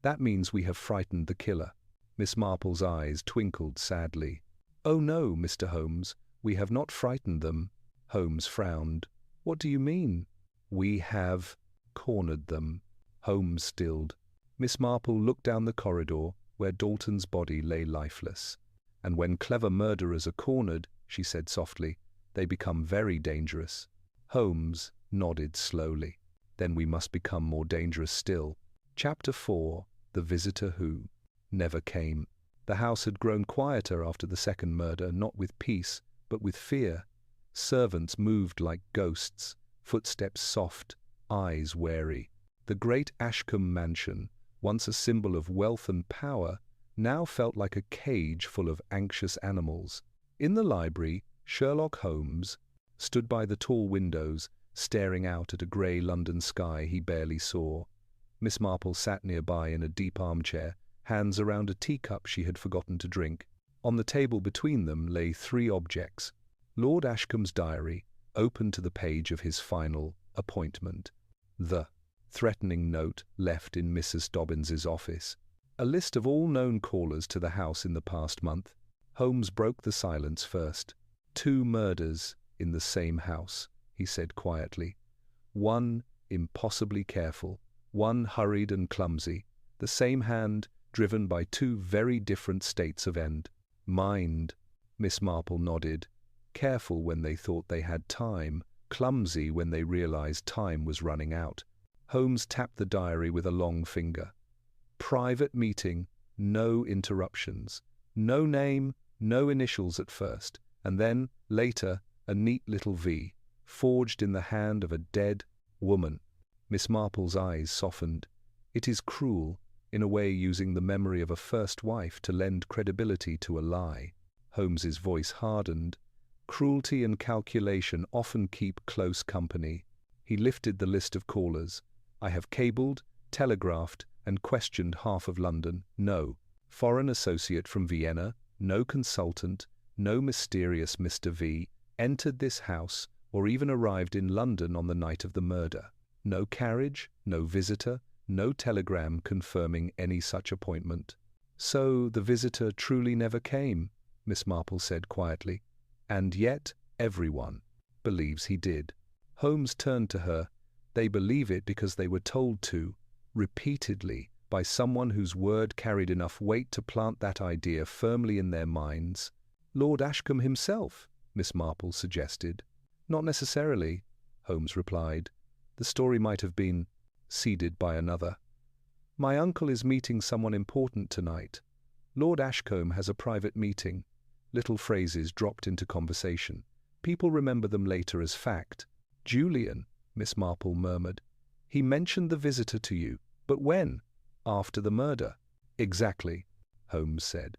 That means we have frightened the killer. Miss Marple's eyes twinkled sadly. Oh no, Mr. Holmes, we have not frightened them. Holmes frowned. What do you mean? We have cornered them. Holmes stilled. Miss Marple looked down the corridor, where Dalton's body lay lifeless. And when clever murderers are cornered, she said softly, they become very dangerous. Holmes nodded slowly. Then we must become more dangerous still. Chapter 4. The Visitor Who Never Came. The house had grown quieter after the second murder, not with peace, but with fear. Servants moved like ghosts, footsteps soft, eyes wary. The great Ashcombe mansion, once a symbol of wealth and power, now felt like a cage full of anxious animals. In the library, Sherlock Holmes stood by the tall windows, staring out at a grey London sky he barely saw. Miss Marple sat nearby in a deep armchair, hands around a teacup she had forgotten to drink. On the table between them lay three objects. Lord Ashcombe's diary, open to the page of his final appointment. The threatening note left in Mrs. Dobbins's office. A list of all known callers to the house in the past month. Holmes broke the silence first. 2 murders in the same house, he said quietly. One impossibly careful, one hurried and clumsy, the same hand driven by two very different states of end. Mind. Miss Marple nodded. Careful when they thought they had time, clumsy when they realized time was running out. Holmes tapped the diary with a long finger. Private meeting, no interruptions. No name, no initials at first, and then, later, a neat little V, forged in the hand of a dead woman. Miss Marple's eyes softened. It is cruel, in a way using the memory of a first wife to lend credibility to a lie. Holmes's voice hardened. Cruelty and calculation often keep close company. He lifted the list of callers. I have cabled, telegraphed, and questioned half of London. No. Foreign associate from Vienna, no consultant, no mysterious Mr. V, entered this house or even arrived in London on the night of the murder. No carriage, no visitor, no telegram confirming any such appointment. So the visitor truly never came, Miss Marple said quietly. And yet everyone believes he did. Holmes turned to her. They believe it because they were told to, repeatedly, by someone whose word carried enough weight to plant that idea firmly in their minds. Lord Ashcombe himself, Miss Marple suggested. Not necessarily, Holmes replied. The story might have been seeded by another. My uncle is meeting someone important tonight. Lord Ashcombe has a private meeting. Little phrases dropped into conversation. People remember them later as fact. Julian, Miss Marple murmured. He mentioned the visitor to you. But when? After the murder. Exactly, Holmes said.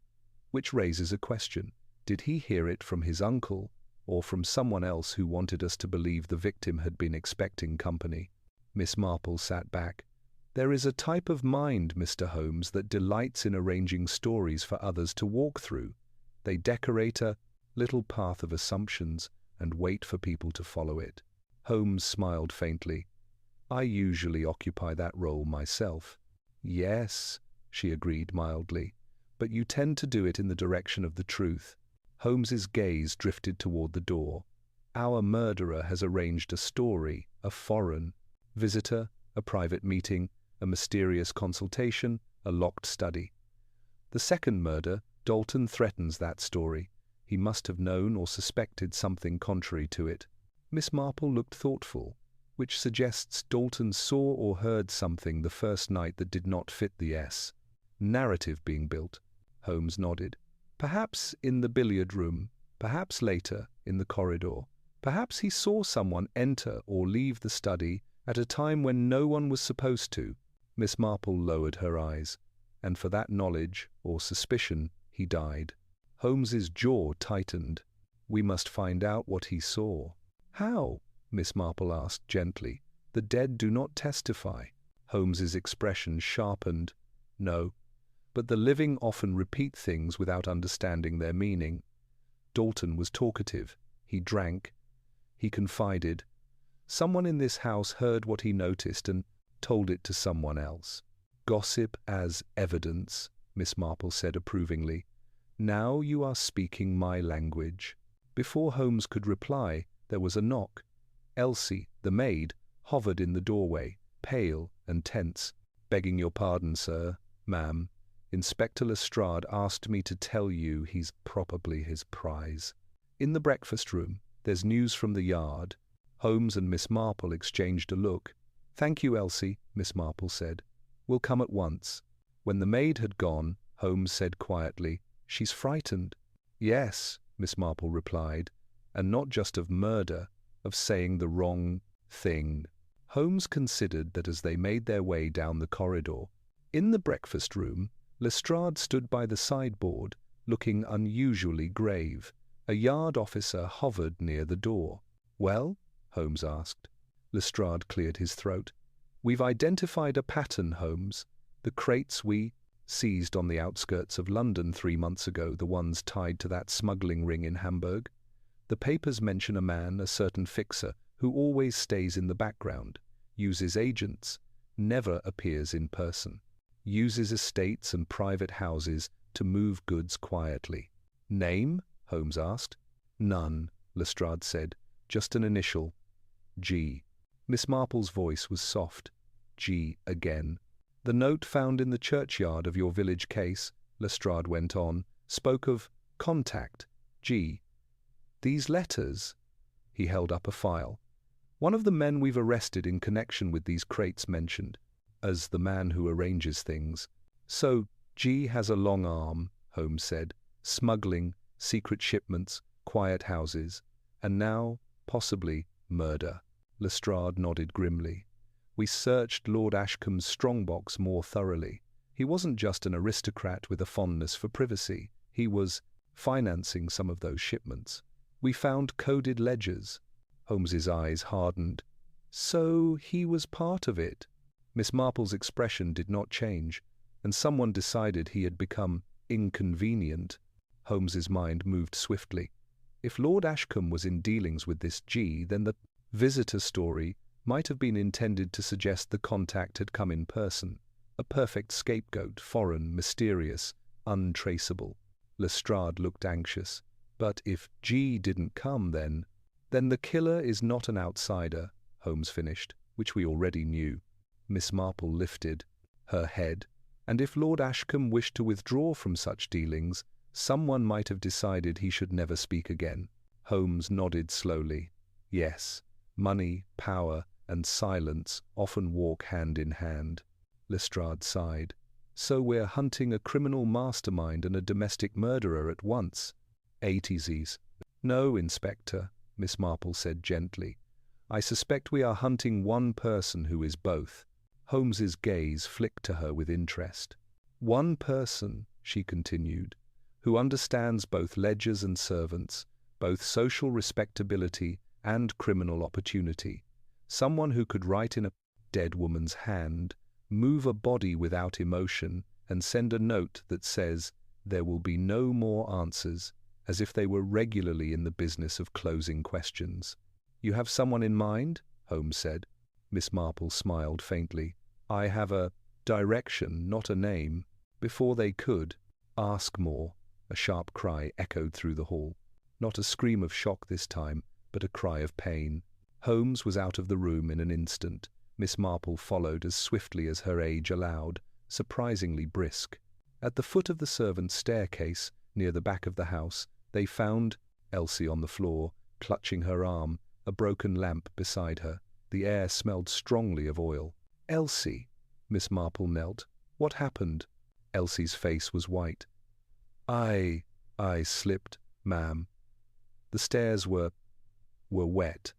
Which raises a question. Did he hear it from his uncle, or from someone else who wanted us to believe the victim had been expecting company? Miss Marple sat back. There is a type of mind, Mr. Holmes, that delights in arranging stories for others to walk through. They decorate a little path of assumptions and wait for people to follow it. Holmes smiled faintly. I usually occupy that role myself. Yes, she agreed mildly, but you tend to do it in the direction of the truth. Holmes's gaze drifted toward the door. Our murderer has arranged a story, a foreign visitor, a private meeting, a mysterious consultation, a locked study. The second murder, Dalton threatens that story. He must have known or suspected something contrary to it. Miss Marple looked thoughtful, which suggests Dalton saw or heard something the first night that did not fit the S. Narrative being built. Holmes nodded. Perhaps in the billiard room, perhaps later, in the corridor. Perhaps he saw someone enter or leave the study at a time when no one was supposed to. Miss Marple lowered her eyes. And for that knowledge, or suspicion, he died. Holmes's jaw tightened. We must find out what he saw. How? Miss Marple asked gently. The dead do not testify. Holmes's expression sharpened. No, but the living often repeat things without understanding their meaning. Dalton was talkative. He drank. He confided. Someone in this house heard what he noticed and told it to someone else. Gossip as evidence, Miss Marple said approvingly. Now you are speaking my language. Before Holmes could reply, there was a knock. Elsie, the maid, hovered in the doorway, pale and tense. Begging your pardon, sir, ma'am. Inspector Lestrade asked me to tell you he's probably his prize. In the breakfast room, there's news from the yard. Holmes and Miss Marple exchanged a look. Thank you, Elsie, Miss Marple said. We'll come at once. When the maid had gone, Holmes said quietly, She's frightened. Yes, Miss Marple replied, and not just of murder, of saying the wrong thing. Holmes considered that as they made their way down the corridor. In the breakfast room, Lestrade stood by the sideboard, looking unusually grave. A yard officer hovered near the door. Well? Holmes asked. Lestrade cleared his throat. We've identified a pattern, Holmes. The crates we seized on the outskirts of London 3 months ago, the ones tied to that smuggling ring in Hamburg. The papers mention a man, a certain fixer, who always stays in the background, uses agents, never appears in person, uses estates and private houses to move goods quietly. Name? Holmes asked. None, Lestrade said. Just an initial. G. Miss Marple's voice was soft. G again. The note found in the churchyard of your village case, Lestrade went on, spoke of contact. G. These letters. He held up a file. One of the men we've arrested in connection with these crates mentioned, as the man who arranges things. So, G has a long arm, Holmes said. Smuggling, secret shipments, quiet houses, and now, possibly, murder. Lestrade nodded grimly. We searched Lord Ashcombe's strongbox more thoroughly. He wasn't just an aristocrat with a fondness for privacy. He was financing some of those shipments. We found coded ledgers. Holmes's eyes hardened. So he was part of it. Miss Marple's expression did not change, and someone decided he had become inconvenient. Holmes's mind moved swiftly. If Lord Ashcombe was in dealings with this G, then the visitor story might have been intended to suggest the contact had come in person. A perfect scapegoat, foreign, mysterious, untraceable. Lestrade looked anxious. But if G didn't come, then the killer is not an outsider, Holmes finished, which we already knew. Miss Marple lifted her head. And if Lord Ashcombe wished to withdraw from such dealings, someone might have decided he should never speak again. Holmes nodded slowly. Yes, money, power, and silence often walk hand in hand. Lestrade sighed. So we're hunting a criminal mastermind and a domestic murderer at once. 80s. No, Inspector, Miss Marple said gently. I suspect we are hunting one person who is both. Holmes's gaze flicked to her with interest. One person, she continued, who understands both ledgers and servants, both social respectability and criminal opportunity. Someone who could write in a dead woman's hand, move a body without emotion, and send a note that says, "There will be no more answers," as if they were regularly in the business of closing questions. You have someone in mind? Holmes said. Miss Marple smiled faintly. I have a direction, not a name. Before they could ask more, a sharp cry echoed through the hall. Not a scream of shock this time, but a cry of pain. Holmes was out of the room in an instant. Miss Marple followed as swiftly as her age allowed, surprisingly brisk. At the foot of the servants' staircase, near the back of the house, they found Elsie on the floor, clutching her arm, a broken lamp beside her. The air smelled strongly of oil. Elsie, Miss Marple knelt. What happened? Elsie's face was white. I slipped, ma'am. The stairs were wet.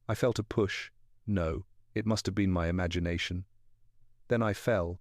I felt a push. No, it must have been my imagination. Then I fell,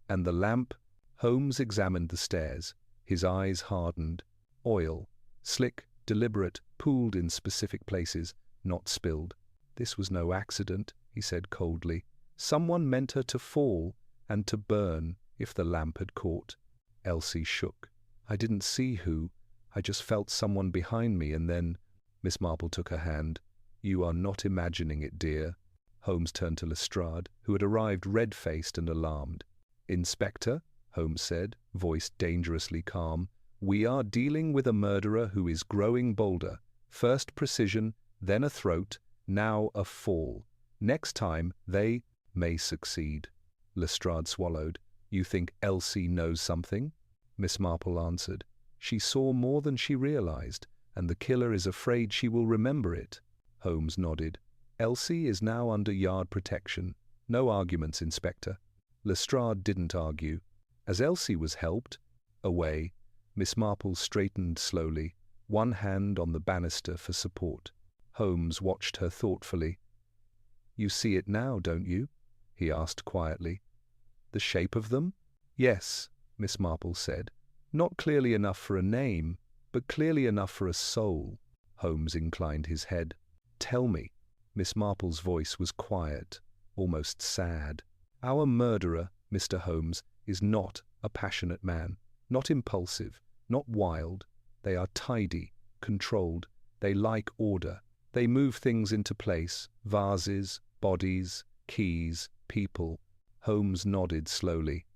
and the lamp. Holmes examined the stairs. His eyes hardened. Oil, slick, deliberate, pooled in specific places, not spilled. This was no accident, he said coldly. Someone meant her to fall and to burn if the lamp had caught. Elsie shook. I didn't see who. I just felt someone behind me, and then... Miss Marple took her hand. You are not imagining it, dear. Holmes turned to Lestrade, who had arrived red-faced and alarmed. Inspector, Holmes said, voice dangerously calm, we are dealing with a murderer who is growing bolder. First precision, then a throat, now a fall. Next time, they may succeed. Lestrade swallowed. You think Elsie knows something? Miss Marple answered. She saw more than she realized, and the killer is afraid she will remember it. Holmes nodded. Elsie is now under yard protection. No arguments, Inspector. Lestrade didn't argue. As Elsie was helped away, Miss Marple straightened slowly, one hand on the banister for support. Holmes watched her thoughtfully. You see it now, don't you? He asked quietly. The shape of them? Yes, Miss Marple said. Not clearly enough for a name, but clearly enough for a soul. Holmes inclined his head. Tell me. Miss Marple's voice was quiet, almost sad. Our murderer, Mr. Holmes, is not a passionate man, not impulsive, not wild. They are tidy, controlled. They like order. They move things into place, vases, bodies, keys, people. Holmes nodded slowly.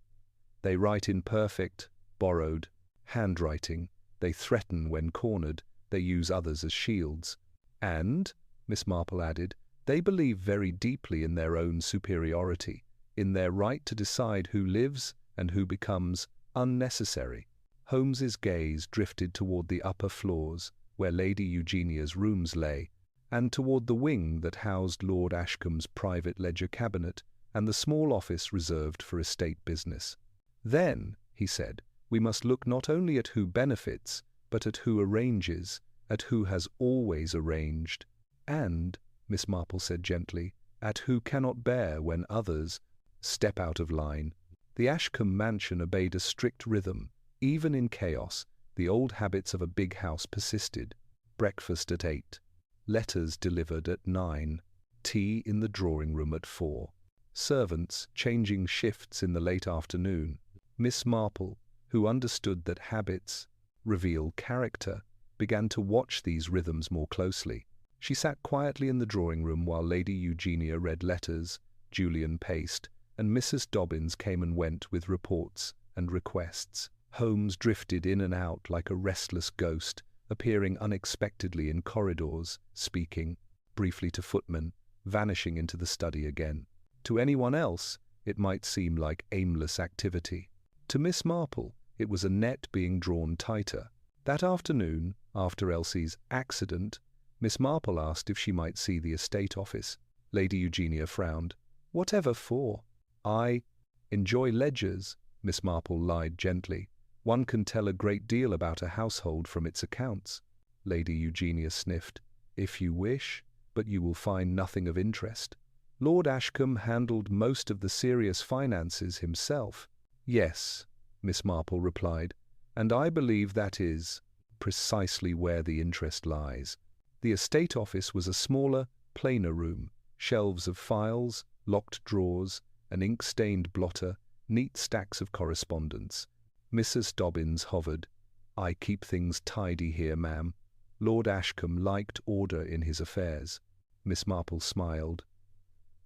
They write in perfect, borrowed handwriting. They threaten when cornered. They use others as shields. And, Miss Marple added, They believe very deeply in their own superiority, in their right to decide who lives and who becomes unnecessary. Holmes's gaze drifted toward the upper floors, where Lady Eugenia's rooms lay, and toward the wing that housed Lord Ashcombe's private ledger cabinet and the small office reserved for estate business. "Then," he said, "we must look not only at who benefits, but at who arranges, at who has always arranged, and," Miss Marple said gently, "at who cannot bear when others step out of line." The Ashcombe mansion obeyed a strict rhythm. Even in chaos, the old habits of a big house persisted. Breakfast at 8. Letters delivered at 9. Tea in the drawing-room at 4. Servants changing shifts in the late afternoon. Miss Marple, who understood that habits reveal character, began to watch these rhythms more closely. She sat quietly in the drawing-room while Lady Eugenia read letters, Julian paced, and Mrs. Dobbins came and went with reports and requests. Holmes drifted in and out like a restless ghost, appearing unexpectedly in corridors, speaking briefly to footmen, vanishing into the study again. To anyone else, it might seem like aimless activity. To Miss Marple, it was a net being drawn tighter. That afternoon, after Elsie's accident, Miss Marple asked if she might see the estate office. Lady Eugenia frowned. "Whatever for?" "I enjoy ledgers," Miss Marple lied gently. "One can tell a great deal about a household from its accounts." Lady Eugenia sniffed. "If you wish, but you will find nothing of interest. Lord Ashcombe handled most of the serious finances himself." "Yes," Miss Marple replied, "and I believe that is precisely where the interest lies." The estate office was a smaller, plainer room, shelves of files, locked drawers, an ink-stained blotter, neat stacks of correspondence. Mrs. Dobbins hovered. "I keep things tidy here, ma'am." Lord Ashcombe liked order in his affairs. Miss Marple smiled.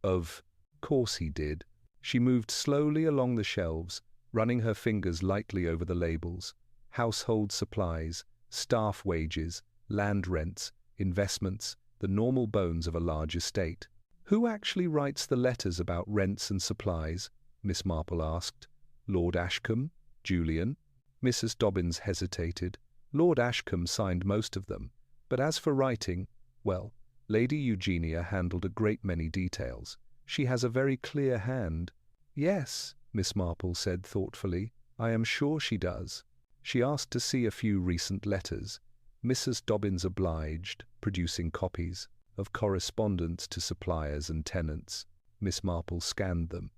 "Of course he did." She moved slowly along the shelves, running her fingers lightly over the labels. Household supplies, staff wages, land rents, investments, the normal bones of a large estate. "Who actually writes the letters about rents and supplies?" Miss Marple asked. "Lord Ashcombe? Julian?" Mrs. Dobbins hesitated. "Lord Ashcombe signed most of them, but as for writing, well, Lady Eugenia handled a great many details. She has a very clear hand." "Yes," Miss Marple said thoughtfully, "I am sure she does." She asked to see a few recent letters. Mrs. Dobbins obliged, producing copies of correspondence to suppliers and tenants. Miss Marple scanned them.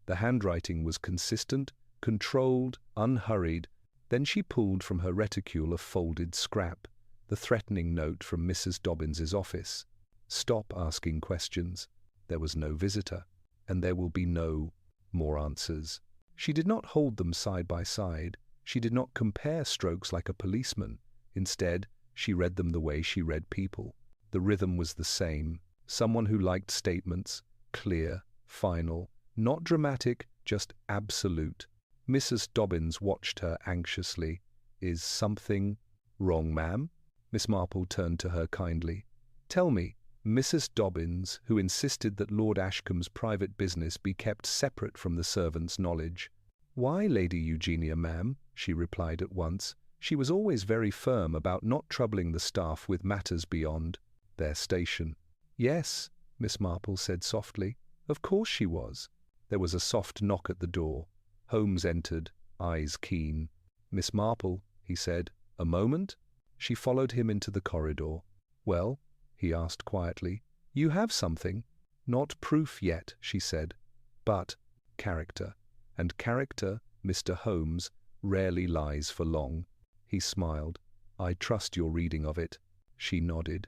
The handwriting was consistent, controlled, unhurried. Then she pulled from her reticule a folded scrap, the threatening note from Mrs. Dobbins's office. "Stop asking questions. There was no visitor, and there will be no more answers." She did not hold them side by side. She did not compare strokes like a policeman. Instead, she read them the way she read people. The rhythm was the same. Someone who liked statements, clear, final, not dramatic, just absolute. Mrs. Dobbins watched her anxiously. "Is something wrong, ma'am?" Miss Marple turned to her kindly. "Tell me." Mrs. Dobbins, who insisted that Lord Ashcombe's private business be kept separate from the servants' knowledge. "Why, Lady Eugenia, ma'am?" she replied at once. She was always very firm about not troubling the staff with matters beyond their station. "Yes," Miss Marple said softly. "Of course she was." There was a soft knock at the door. Holmes entered, eyes keen. "Miss Marple," he said, "a moment?" She followed him into the corridor. "Well?" he asked quietly. "You have something." "Not proof yet," she said, "but character. And character, Mr. Holmes, rarely lies for long." He smiled. "I trust your reading of it." She nodded.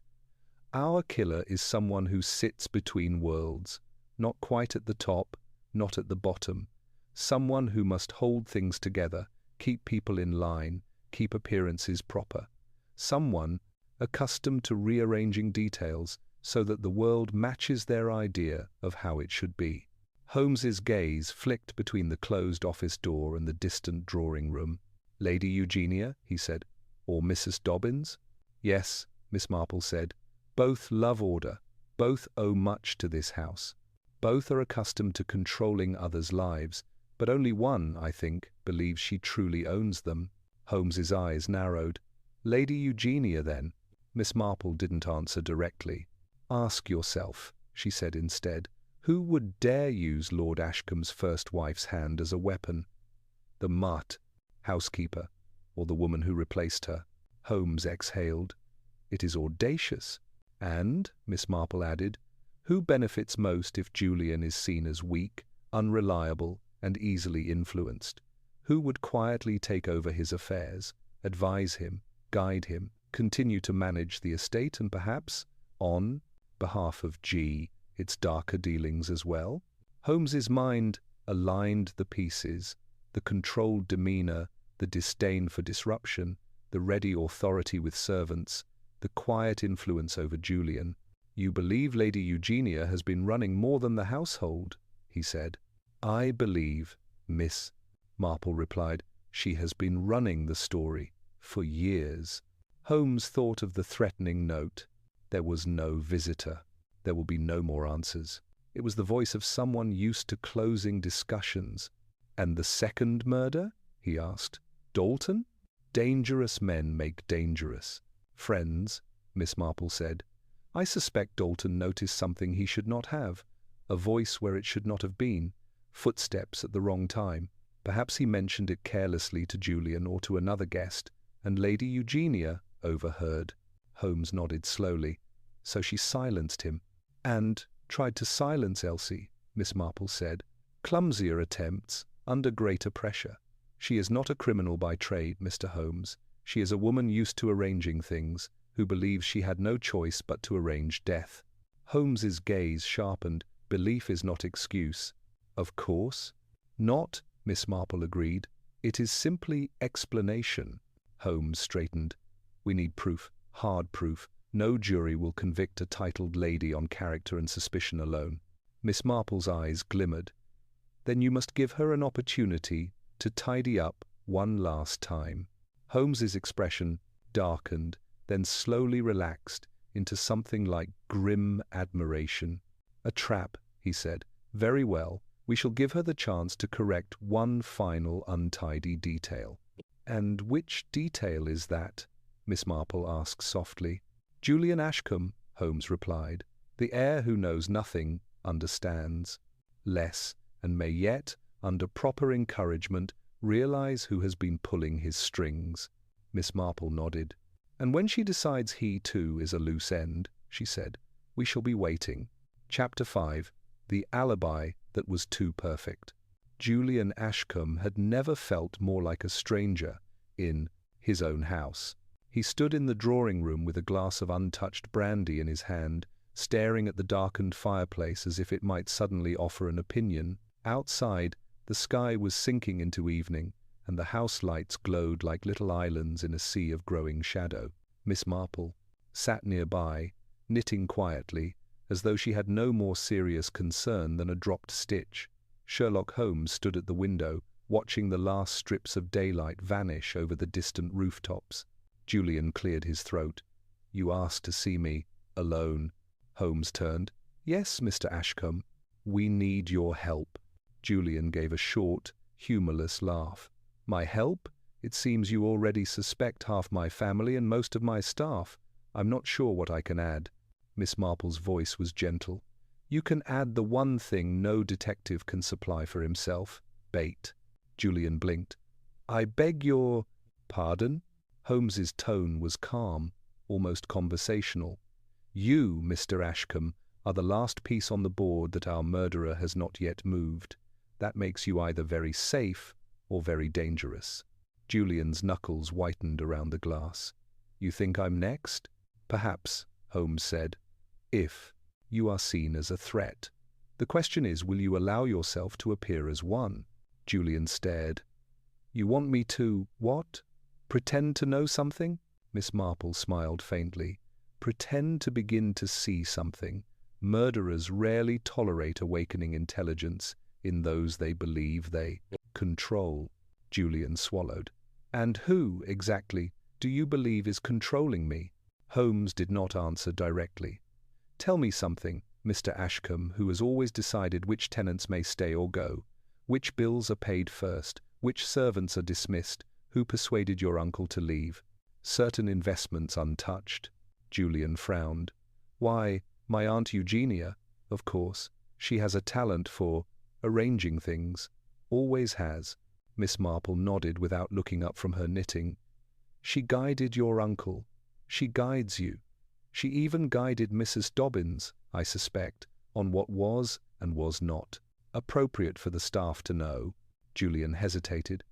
"Our killer is someone who sits between worlds, not quite at the top, not at the bottom. Someone who must hold things together, keep people in line, keep appearances proper. Someone accustomed to rearranging details so that the world matches their idea of how it should be." Holmes's gaze flicked between the closed office door and the distant drawing-room. "Lady Eugenia," he said, "or Mrs. Dobbins?" "Yes," Miss Marple said. "Both love order. Both owe much to this house. Both are accustomed to controlling others' lives, but only one, I think, believes she truly owns them." Holmes's eyes narrowed. "Lady Eugenia, then?" Miss Marple didn't answer directly. "Ask yourself," she said instead, "who would dare use Lord Ashcombe's first wife's hand as a weapon? The mutt, housekeeper, or the woman who replaced her?" Holmes exhaled. "It is audacious. And," Miss Marple added, "who benefits most if Julian is seen as weak, unreliable, and easily influenced? Who would quietly take over his affairs, advise him, guide him, continue to manage the estate and perhaps, on behalf of G, its darker dealings as well?" Holmes's mind aligned the pieces, the controlled demeanor, the disdain for disruption, the ready authority with servants, the quiet influence over Julian. "You believe Lady Eugenia has been running more than the household," he said. "I believe, Miss," Marple replied, "she has been running the story for years." Holmes thought of the threatening note. There was no visitor. There will be no more answers. It was the voice of someone used to closing discussions. "And the second murder?" he asked. "Dalton?" "Dangerous men make dangerous friends," Miss Marple said. "I suspect Dalton noticed something he should not have, a voice where it should not have been, footsteps at the wrong time. Perhaps he mentioned it carelessly to Julian or to another guest, and Lady Eugenia overheard." Holmes nodded slowly. "So she silenced him." "And tried to silence Elsie," Miss Marple said. "Clumsier attempts, under greater pressure. She is not a criminal by trade, Mr. Holmes. She is a woman used to arranging things, who believes she had no choice but to arrange death." Holmes's gaze sharpened. "Belief is not excuse." "Of course not," Miss Marple agreed. "It is simply explanation." Holmes straightened. "We need proof, hard proof. No jury will convict a titled lady on character and suspicion alone." Miss Marple's eyes glimmered. "Then you must give her an opportunity to tidy up one last time." Holmes's expression darkened, then slowly relaxed into something like grim admiration. "A trap," he said. "Very well. We shall give her the chance to correct one final untidy detail." "And which detail is that?" Miss Marple asked softly. "Julian Ashcombe," Holmes replied. "The heir who knows nothing understands less, and may yet, under proper encouragement, realize who has been pulling his strings." Miss Marple nodded. "And when she decides he, too, is a loose end," she said, "we shall be waiting." Chapter 5. The Alibi That Was Too Perfect. Julian Ashcombe had never felt more like a stranger in his own house. He stood in the drawing-room with a glass of untouched brandy in his hand, staring at the darkened fireplace as if it might suddenly offer an opinion. Outside, the sky was sinking into evening, and the house lights glowed like little islands in a sea of growing shadow. Miss Marple sat nearby, knitting quietly, as though she had no more serious concern than a dropped stitch. Sherlock Holmes stood at the window, watching the last strips of daylight vanish over the distant rooftops. Julian cleared his throat. "You asked to see me alone." Holmes turned. "Yes, Mr. Ashcombe. We need your help." Julian gave a short, humorless laugh. "My help? It seems you already suspect half my family and most of my staff. I'm not sure what I can add." Miss Marple's voice was gentle. "You can add the one thing no detective can supply for himself: bait." Julian blinked. "I beg your pardon?" Holmes's tone was calm, almost conversational. "You, Mr. Ashcombe, are the last piece on the board that our murderer has not yet moved. That makes you either very safe or very dangerous." Julian's knuckles whitened around the glass. "You think I'm next?" "Perhaps," Holmes said, "if you are seen as a threat. The question is, will you allow yourself to appear as one?" Julian stared. "You want me to, what? Pretend to know something?" Miss Marple smiled faintly. "Pretend to begin to see something. Murderers rarely tolerate awakening intelligence in those they believe they control." Julian swallowed. "And who, exactly, do you believe is controlling me?" Holmes did not answer directly. Tell me something, Mr. Ashcombe, who has always decided which tenants may stay or go, which bills are paid first, which servants are dismissed, who persuaded your uncle to leave. Certain investments untouched. Julian frowned. Why, my Aunt Eugenia, of course. She has a talent for arranging things. Always has. Miss Marple nodded without looking up from her knitting. She guided your uncle. She guides you. She even guided Mrs. Dobbins, I suspect, on what was and was not appropriate for the staff to know. Julian hesitated.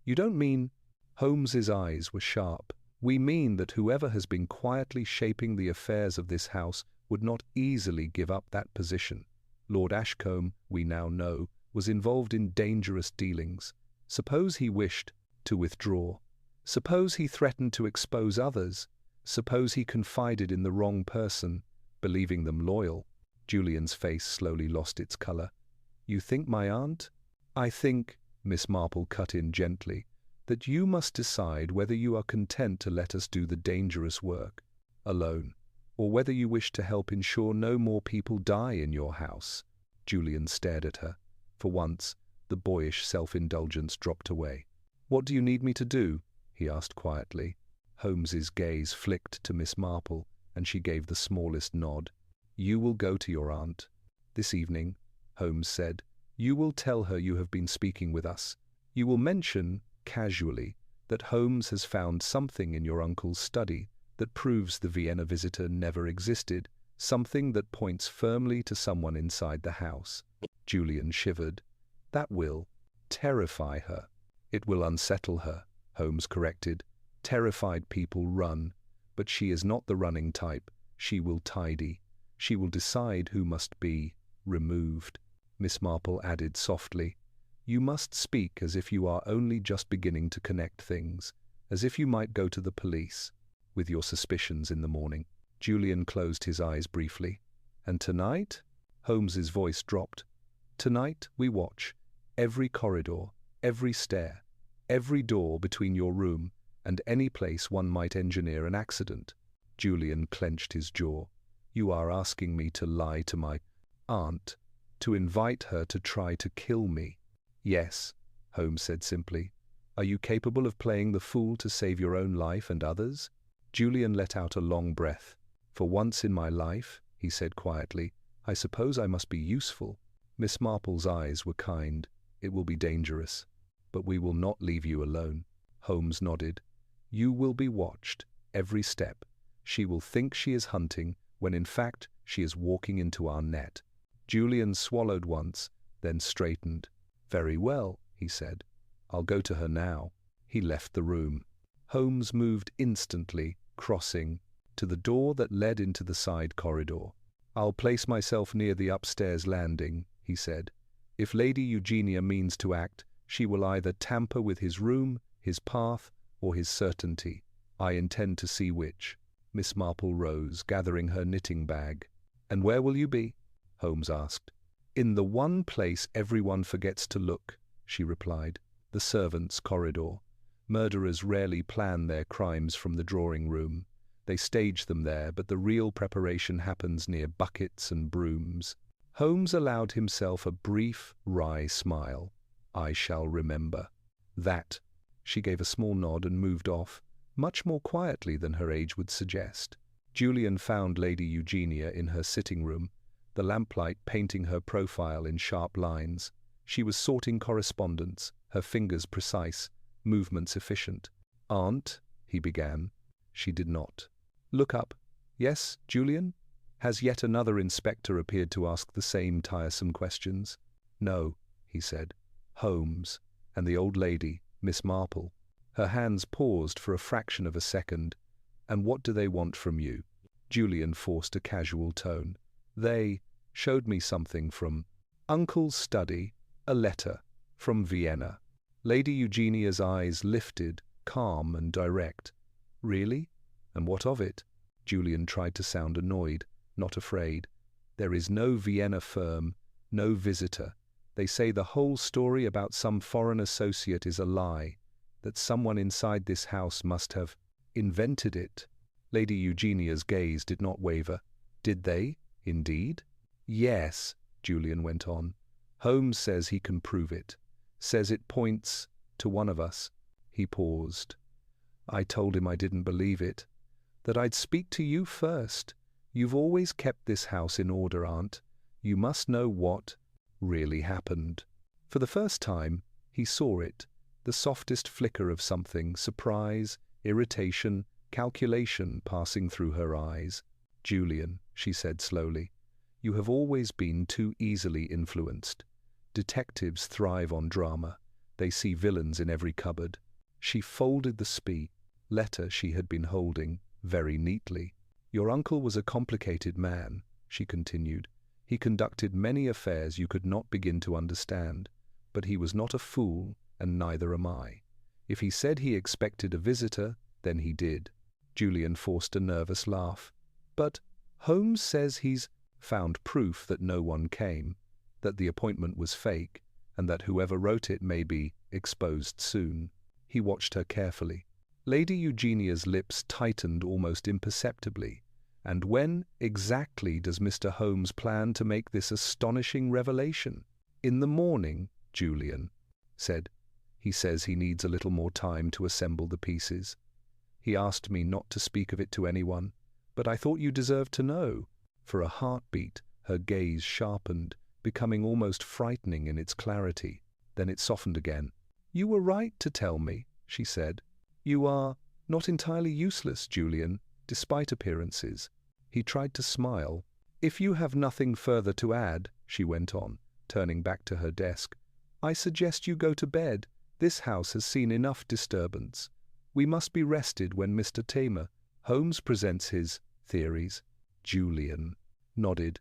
You don't mean... Holmes's eyes were sharp. We mean that whoever has been quietly shaping the affairs of this house would not easily give up that position. Lord Ashcombe, we now know, was involved in dangerous dealings. Suppose he wished to withdraw. Suppose he threatened to expose others. Suppose he confided in the wrong person, believing them loyal. Julian's face slowly lost its colour. You think, my aunt? I think, Miss Marple cut in gently, that you must decide whether you are content to let us do the dangerous work alone, or whether you wish to help ensure no more people die in your house. Julian stared at her. For once, the boyish self-indulgence dropped away. What do you need me to do? He asked quietly. Holmes's gaze flicked to Miss Marple, and she gave the smallest nod. You will go to your aunt. This evening, Holmes said. You will tell her you have been speaking with us. You will mention, casually, that Holmes has found something in your uncle's study that proves the Vienna visitor never existed, something that points firmly to someone inside the house. Julian shivered. That will terrify her. It will unsettle her, Holmes corrected. Terrified people run, but she is not the running type. She will tidy. She will decide who must be removed. Miss Marple added softly, You must speak as if you are only just beginning to connect things, as if you might go to the police with your suspicions in the morning. Julian closed his eyes briefly. And tonight? Holmes's voice dropped. Tonight we watch every corridor, every stair, every door between your room and any place one might engineer an accident. Julian clenched his jaw. You are asking me to lie to my aunt, to invite her to try to kill me. Yes, Holmes said simply. Are you capable of playing the fool to save your own life and others? Julian let out a long breath. For once in my life, he said quietly, I suppose I must be useful. Miss Marple's eyes were kind. It will be dangerous, but we will not leave you alone. Holmes nodded. You will be watched, every step. She will think she is hunting, when in fact she is walking into our net. Julian swallowed once, then straightened. Very well, he said. I'll go to her now. He left the room. Holmes moved instantly, crossing to the door that led into the side corridor. I'll place myself near the upstairs landing, he said. If Lady Eugenia means to act, she will either tamper with his room, his path, or his certainty. I intend to see which. Miss Marple rose, gathering her knitting bag. And where will you be? Holmes asked. In the one place everyone forgets to look, she replied. The servants' corridor. Murderers rarely plan their crimes from the drawing-room. They stage them there, but the real preparation happens near buckets and brooms. Holmes allowed himself a brief, wry smile. I shall remember. That. She gave a small nod and moved off, much more quietly than her age would suggest. Julian found Lady Eugenia in her sitting-room, the lamplight painting her profile in sharp lines. She was sorting correspondence, her fingers precise, movements efficient. Aunt, he began. She did not. Look up. Yes, Julian? Has yet another inspector appeared to ask the same tiresome questions? No, he said. Holmes, and the old lady, Miss Marple. Her hands paused for a fraction of a second. And what do they want from you? Julian forced a casual tone. They showed me something from Uncle's study, a letter from Vienna. Lady Eugenia's eyes lifted, calm and direct. Really? And what of it? Julian tried to sound annoyed, not afraid. There is no Vienna firm, no visitor. They say the whole story about some foreign associate is a lie, that someone inside this house must have invented it. Lady Eugenia's gaze did not waver. Did they, indeed? Yes, Julian went on. Holmes says he can prove it. Says it points to one of us. He paused. I told him I didn't believe it. That I'd speak to you first. You've always kept this house in order, Aunt. You must know what really happened. For the first time, he saw it, the softest flicker of something, surprise, irritation, calculation passing through her eyes. Julian, she said slowly, you have always been too easily influenced. Detectives thrive on drama. They see villains in every cupboard. She folded the letter she had been holding very neatly. Your uncle was a complicated man, she continued. He conducted many affairs you could not begin to understand, but he was not a fool, and neither am I. If he said he expected a visitor, then he did. Julian forced a nervous laugh. But Holmes says he's found proof that no one came, that the appointment was fake, and that whoever wrote it may be exposed soon. He watched her carefully. Lady Eugenia's lips tightened almost imperceptibly. And when exactly does Mr. Holmes plan to make this astonishing revelation? In the morning, Julian said. He says he needs a little more time to assemble the pieces. He asked me not to speak of it to anyone, but I thought you deserved to know. For a heartbeat, her gaze sharpened, becoming almost frightening in its clarity. Then it softened again. You were right to tell me, she said. You are not entirely useless, Julian, despite appearances. He tried to smile. If you have nothing further to add, she went on, turning back to her desk, I suggest you go to bed. This house has seen enough disturbance. We must be rested when Mr. Tamer, Holmes, presents his theories. Julian nodded.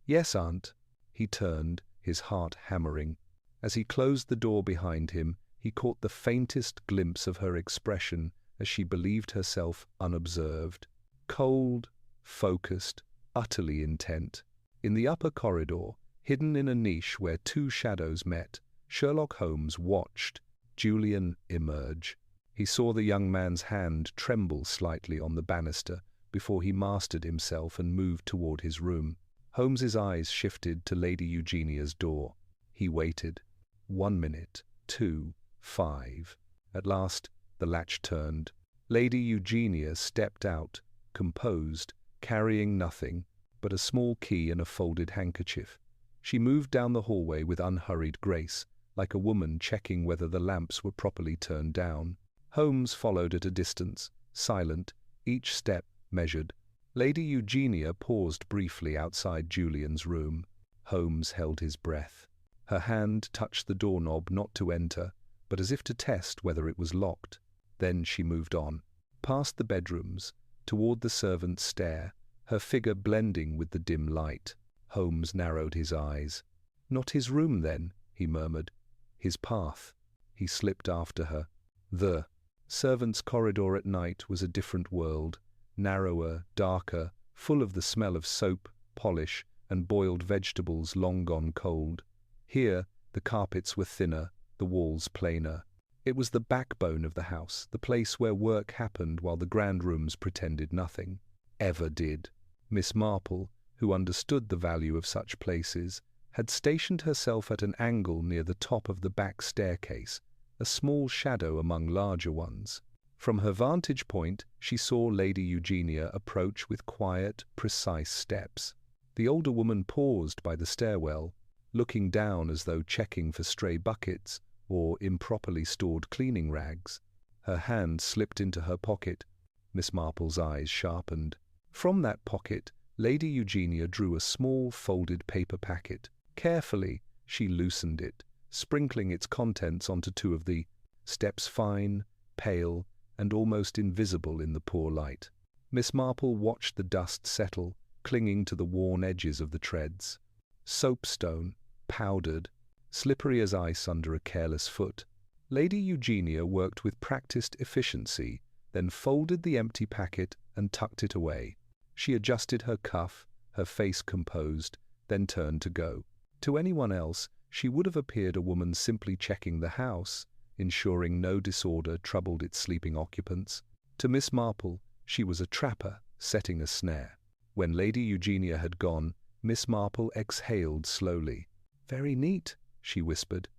Yes, Aunt. He turned, his heart hammering. As he closed the door behind him, he caught the faintest glimpse of her expression as she believed herself unobserved. Cold, focused, utterly intent. In the upper corridor, hidden in a niche where two shadows met, Sherlock Holmes watched Julian emerge. He saw the young man's hand tremble slightly on the banister before he mastered himself and moved toward his room. Holmes's eyes shifted to Lady Eugenia's door. He waited. 1 minute, 2, 5. At last, the latch turned. Lady Eugenia stepped out, composed, carrying nothing but a small key and a folded handkerchief. She moved down the hallway with unhurried grace, like a woman checking whether the lamps were properly turned down. Holmes followed at a distance, silent, each step measured. Lady Eugenia paused briefly outside Julian's room. Holmes held his breath. Her hand touched the doorknob not to enter, but as if to test whether it was locked. Then she moved on, past the bedrooms, toward the servants' stair, her figure blending with the dim light. Holmes narrowed his eyes. Not his room, then, he murmured. His path. He slipped after her. The servants' corridor at night was a different world, narrower, darker, full of the smell of soap, polish, and boiled vegetables long gone cold. Here, the carpets were thinner, the walls plainer. It was the backbone of the house, the place where work happened while the grand rooms pretended nothing. Ever did. Miss Marple, who understood the value of such places, had stationed herself at an angle near the top of the back staircase, a small shadow among larger ones. From her vantage point, she saw Lady Eugenia approach with quiet, precise steps. The older woman paused by the stairwell, looking down as though checking for stray buckets or improperly stored cleaning rags. Her hand slipped into her pocket. Miss Marple's eyes sharpened. From that pocket, Lady Eugenia drew a small folded paper packet. Carefully, she loosened it, sprinkling its contents onto two of the steps, fine, pale, and almost invisible in the poor light. Miss Marple watched the dust settle, clinging to the worn edges of the treads. Soapstone, powdered, slippery as ice under a careless foot. Lady Eugenia worked with practiced efficiency, then folded the empty packet and tucked it away. She adjusted her cuff, her face composed, then turned to go. To anyone else, she would have appeared a woman simply checking the house, ensuring no disorder troubled its sleeping occupants. To Miss Marple, she was a trapper setting a snare. When Lady Eugenia had gone, Miss Marple exhaled slowly. "Very neat," she whispered.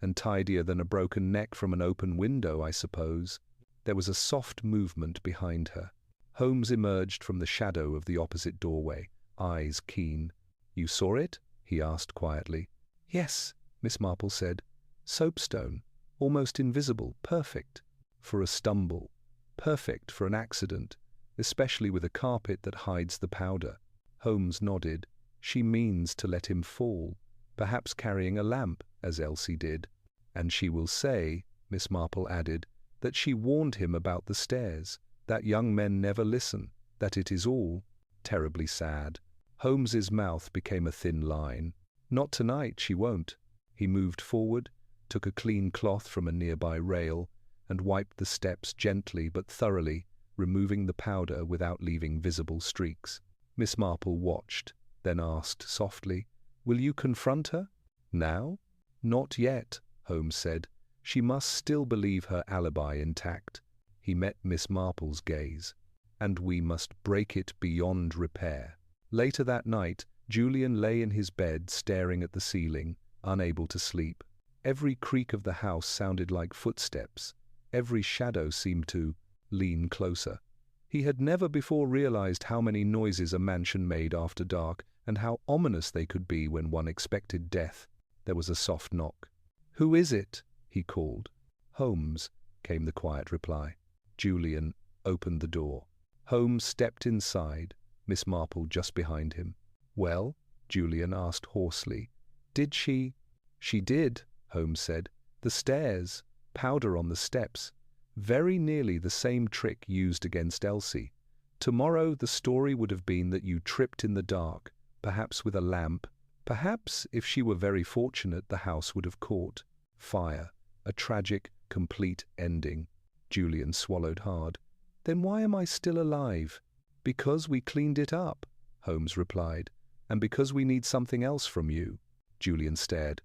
"And tidier than a broken neck from an open window, I suppose." There was a soft movement behind her. Holmes emerged from the shadow of the opposite doorway, eyes keen. "You saw it?" he asked quietly. "Yes," Miss Marple said. "Soapstone, almost invisible, perfect for a stumble, perfect for an accident, especially with a carpet that hides the powder." Holmes nodded. "She means to let him fall, perhaps carrying a lamp, as Elsie did. And she will say," Miss Marple added, "that she warned him about the stairs, that young men never listen, that it is all terribly sad." Holmes's mouth became a thin line. "Not tonight, she won't." He moved forward, took a clean cloth from a nearby rail, and wiped the steps gently but thoroughly, removing the powder without leaving visible streaks. Miss Marple watched, then asked softly, "Will you confront her? Now?" "Not yet," Holmes said. "She must still believe her alibi intact." He met Miss Marple's gaze. "And we must break it beyond repair." Later that night, Julian lay in his bed staring at the ceiling, unable to sleep. Every creak of the house sounded like footsteps. Every shadow seemed to lean closer. He had never before realized how many noises a mansion made after dark, and how ominous they could be when one expected death. There was a soft knock. "Who is it?" he called. "Holmes," came the quiet reply. Julian opened the door. Holmes stepped inside, Miss Marple just behind him. "Well?" Julian asked hoarsely. "Did she—" "She did," Holmes said. "The stairs, powder on the steps. Very nearly the same trick used against Elsie. Tomorrow the story would have been that you tripped in the dark, perhaps with a lamp. Perhaps, if she were very fortunate, the house would have caught fire. A tragic, complete ending." Julian swallowed hard. "Then why am I still alive?" "Because we cleaned it up," Holmes replied. "And because we need something else from you." Julian stared.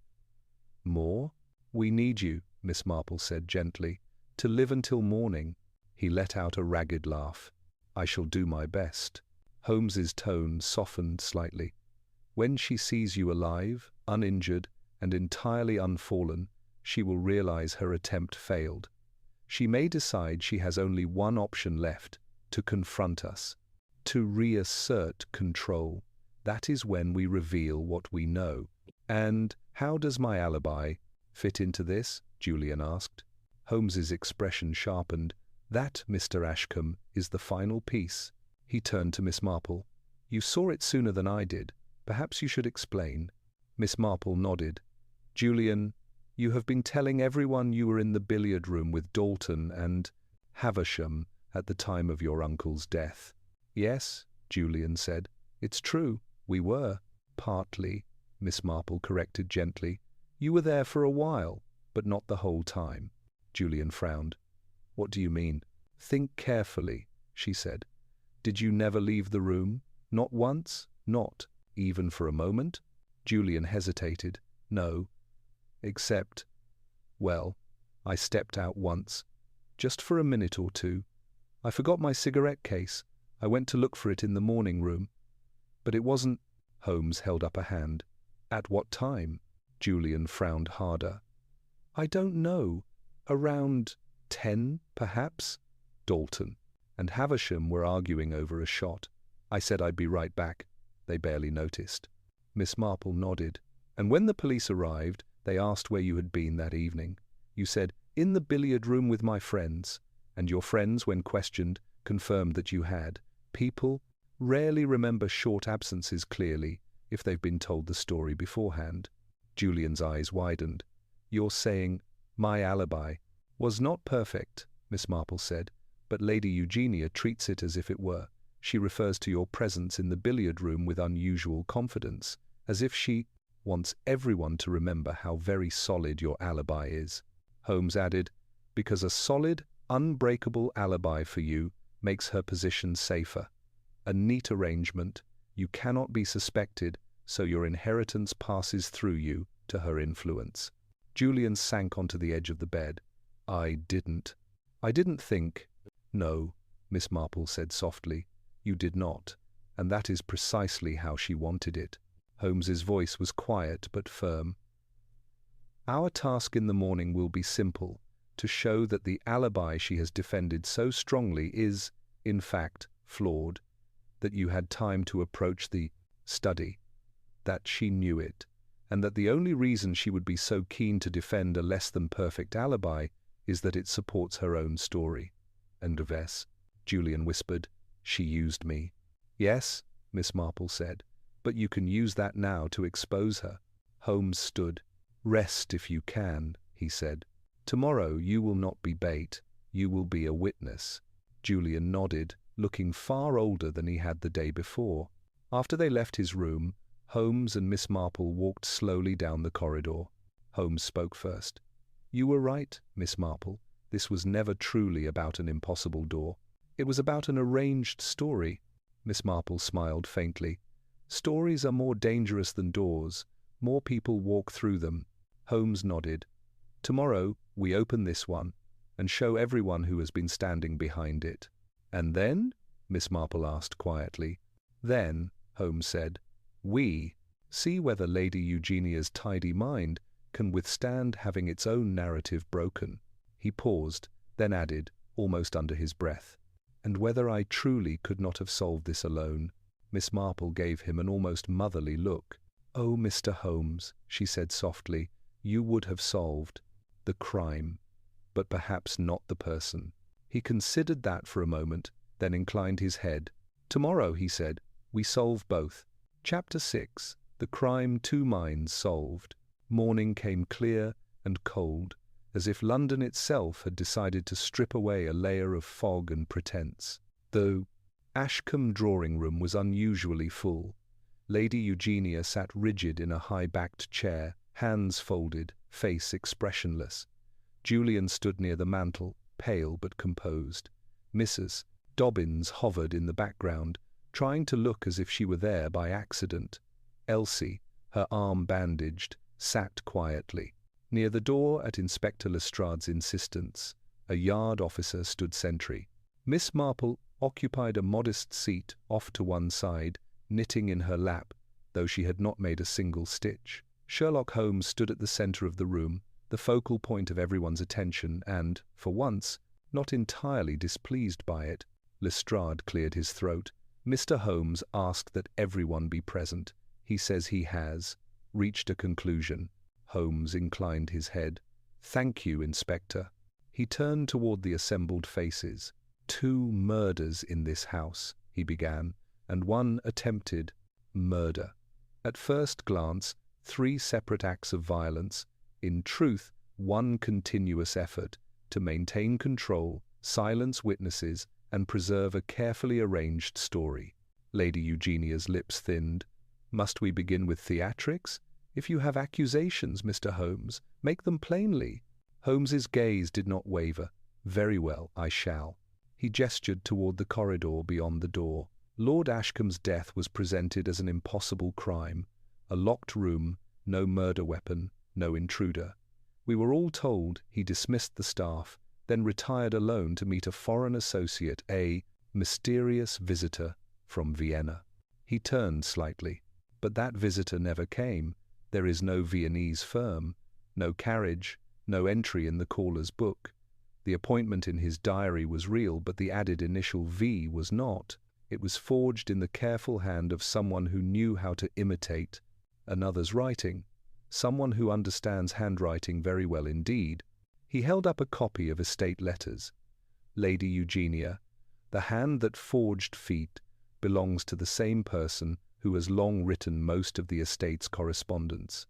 "More?" "We need you," Miss Marple said gently, "to live until morning." He let out a ragged laugh. "I shall do my best." Holmes's tone softened slightly. "When she sees you alive, uninjured, and entirely unfallen, she will realize her attempt failed. She may decide she has only one option left: to confront us, to reassert control. That is when we reveal what we know." "And how does my alibi fit into this?" Julian asked. Holmes's expression sharpened. "That, Mr. Ashcombe, is the final piece." He turned to Miss Marple. "You saw it sooner than I did. Perhaps you should explain." Miss Marple nodded. "Julian, you have been telling everyone you were in the billiard room with Dalton and Havisham at the time of your uncle's death." "Yes," Julian said. "It's true, we were." "Partly," Miss Marple corrected gently. "You were there for a while, but not the whole time." Julian frowned. "What do you mean?" "Think carefully," she said. "Did you never leave the room? Not once? Not even for a moment?" Julian hesitated. "No. Except, well, I stepped out once. Just for a minute or two. I forgot my cigarette case. I went to look for it in the morning room. But it wasn't—" Holmes held up a hand. "At what time?" Julian frowned harder. "I don't know. Around 10, perhaps." Dalton and Havisham were arguing over a shot. I said I'd be right back. They barely noticed. Miss Marple nodded. "And when the police arrived, they asked where you had been that evening. You said, 'In the billiard room with my friends.' And your friends, when questioned, confirmed that you had. People rarely remember short absences clearly if they've been told the story beforehand." Julian's eyes widened. "You're saying my alibi was not perfect," Miss Marple said, "but Lady Eugenia treats it as if it were. She refers to your presence in the billiard room with unusual confidence, as if she wants everyone to remember how very solid your alibi is." Holmes added, "Because a solid, unbreakable alibi for you makes her position safer. A neat arrangement. You cannot be suspected, so your inheritance passes through you to her influence." Julian sank onto the edge of the bed. I didn't think." "No," Miss Marple said softly. "You did not. and that is precisely how she wanted it. Holmes's voice was quiet but firm. Our task in the morning will be simple, to show that the alibi she has defended so strongly is, in fact, flawed, that you had time to approach the study, that she knew it, and that the only reason she would be so keen to defend a less-than-perfect alibi is that it supports her own story. And Vess, Julian whispered, she used me. Yes, Miss Marple said, but you can use that now to expose her. Holmes stood. Rest if you can, he said. Tomorrow you will not be bait, you will be a witness. Julian nodded, looking far older than he had the day before. After they left his room, Holmes and Miss Marple walked slowly down the corridor. Holmes spoke first. You were right, Miss Marple. This was never truly about an impossible door. It was about an arranged story. Miss Marple smiled faintly. Stories are more dangerous than doors. More people walk through them. Holmes nodded. Tomorrow we open this one and show everyone who has been standing behind it. And then? Miss Marple asked quietly. Then, Holmes said, we see whether Lady Eugenia's tidy mind can withstand having its own narrative broken. He paused, then added, almost under his breath, and whether I truly could not have solved this alone. Miss Marple gave him an almost motherly look. Oh, Mr. Holmes, she said softly, you would have solved the crime, but perhaps not the person. He considered that for a moment, then inclined his head. Tomorrow, he said, we solve both. Chapter 6. The Crime Two Minds Solved. Morning came clear and cold, as if London itself had decided to strip away a layer of fog and pretense. The Ashcombe drawing-room was unusually full. Lady Eugenia sat rigid in a high-backed chair, hands folded, face expressionless. Julian stood near the mantel, pale but composed. Mrs. Dobbins hovered in the background, trying to look as if she were there by accident. Elsie, her arm bandaged, sat quietly. Near the door, at Inspector Lestrade's insistence, a yard officer stood sentry. Miss Marple occupied a modest seat off to one side, knitting in her lap, though she had not made a single stitch. Sherlock Holmes stood at the centre of the room, the focal point of everyone's attention and, for once, not entirely displeased by it. Lestrade cleared his throat. Mr. Holmes asked that everyone be present. He says he has reached a conclusion. Holmes inclined his head. Thank you, Inspector. He turned toward the assembled faces. 2 murders in this house, he began, and 1 attempted murder. At first glance, 3 separate acts of violence. In truth, 1 continuous effort to maintain control, silence witnesses, and preserve a carefully arranged story. Lady Eugenia's lips thinned. Must we begin with theatrics? If you have accusations, Mr. Holmes, make them plainly. Holmes's gaze did not waver. Very well, I shall. He gestured toward the corridor beyond the door. Lord Ashcombe's death was presented as an impossible crime. A locked room, no murder weapon, no intruder. We were all told he dismissed the staff, then retired alone to meet a foreign associate, a mysterious visitor from Vienna. He turned slightly. But that visitor never came. There is no Viennese firm, no carriage, no entry in the caller's book. The appointment in his diary was real, but the added initial V was not. It was forged in the careful hand of someone who knew how to imitate another's writing, someone who understands handwriting very well indeed. He held up a copy of estate letters. Lady Eugenia, the hand that forged feet belongs to the same person who has long written most of the estate's correspondence.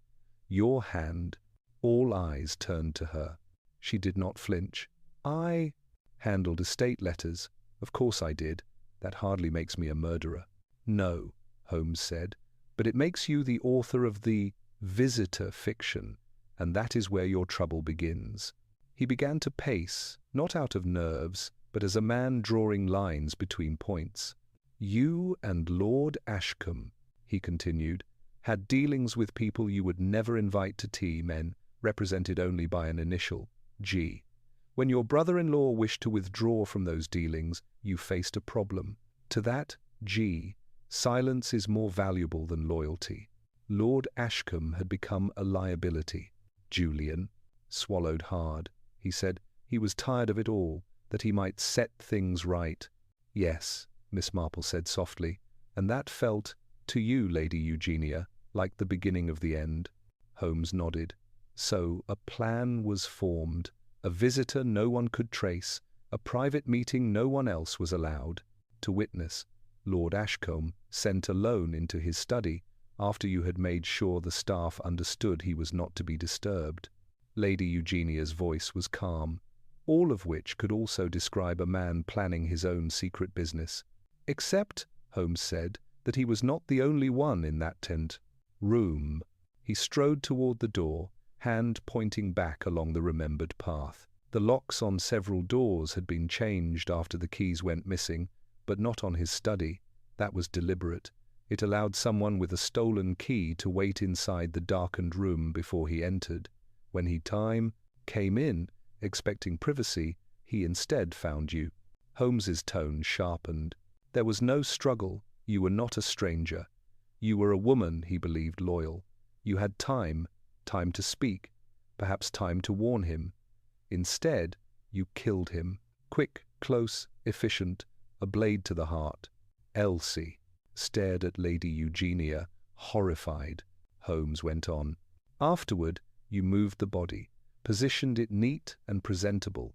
Your hand. All eyes turned to her. She did not flinch. I handled estate letters. Of course I did. That hardly makes me a murderer. No, Holmes said, but it makes you the author of the visitor fiction, and that is where your trouble begins. He began to pace, not out of nerves, but as a man drawing lines between points. You and Lord Ashcombe, he continued, had dealings with people you would never invite to tea, men represented only by an initial, G. When your brother-in-law wished to withdraw from those dealings, you faced a problem. To that G, Silence is more valuable than loyalty. Lord Ashcombe had become a liability. Julian swallowed hard. He said he was tired of it all, that he might set things right. Yes, Miss Marple said softly, and that felt, to you, Lady Eugenia, like the beginning of the end. Holmes nodded. So a plan was formed. A visitor no one could trace, a private meeting no one else was allowed to witness. Lord Ashcombe sent alone into his study after you had made sure the staff understood he was not to be disturbed. Lady Eugenia's voice was calm, all of which could also describe a man planning his own secret business. Except, Holmes said, that he was not the only one in that tent room. He strode toward the door, hand pointing back along the remembered path. The locks on several doors had been changed after the keys went missing, but not on his study. That was deliberate. It allowed someone with a stolen key to wait inside the darkened room before he entered. When he came in, expecting privacy, he instead found you. Holmes's tone sharpened. There was no struggle. You were not a stranger. You were a woman he believed loyal. You had time to speak, perhaps time to warn him. Instead, you killed him. Quick, close, efficient, a blade to the heart. Elsie stared at Lady Eugenia, horrified. Holmes went on. Afterward, you moved the body, positioned it neat and presentable.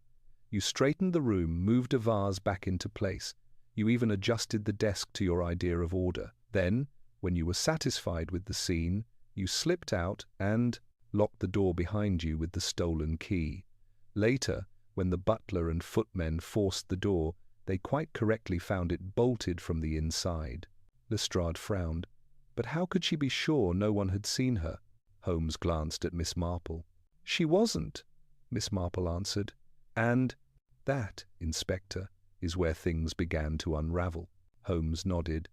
You straightened the room, moved a vase back into place. You even adjusted the desk to your idea of order. Then, when you were satisfied with the scene, you slipped out and locked the door behind you with the stolen key. Later, when the butler and footmen forced the door, they quite correctly found it bolted from the inside. Lestrade frowned. But how could she be sure no one had seen her? Holmes glanced at Miss Marple. She wasn't, Miss Marple answered. And that, Inspector, is where things began to unravel. Holmes nodded.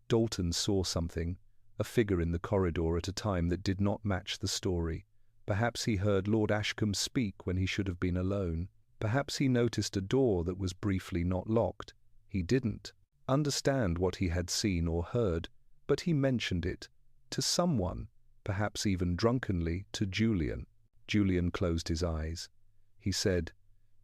Dalton saw something, a figure in the corridor at a time that did not match the story. Perhaps he heard Lord Ashcombe speak when he should have been alone. Perhaps he noticed a door that was briefly not locked. He didn't understand what he had seen or heard, but he mentioned it to someone, perhaps even drunkenly to Julian. Julian closed his eyes. He said,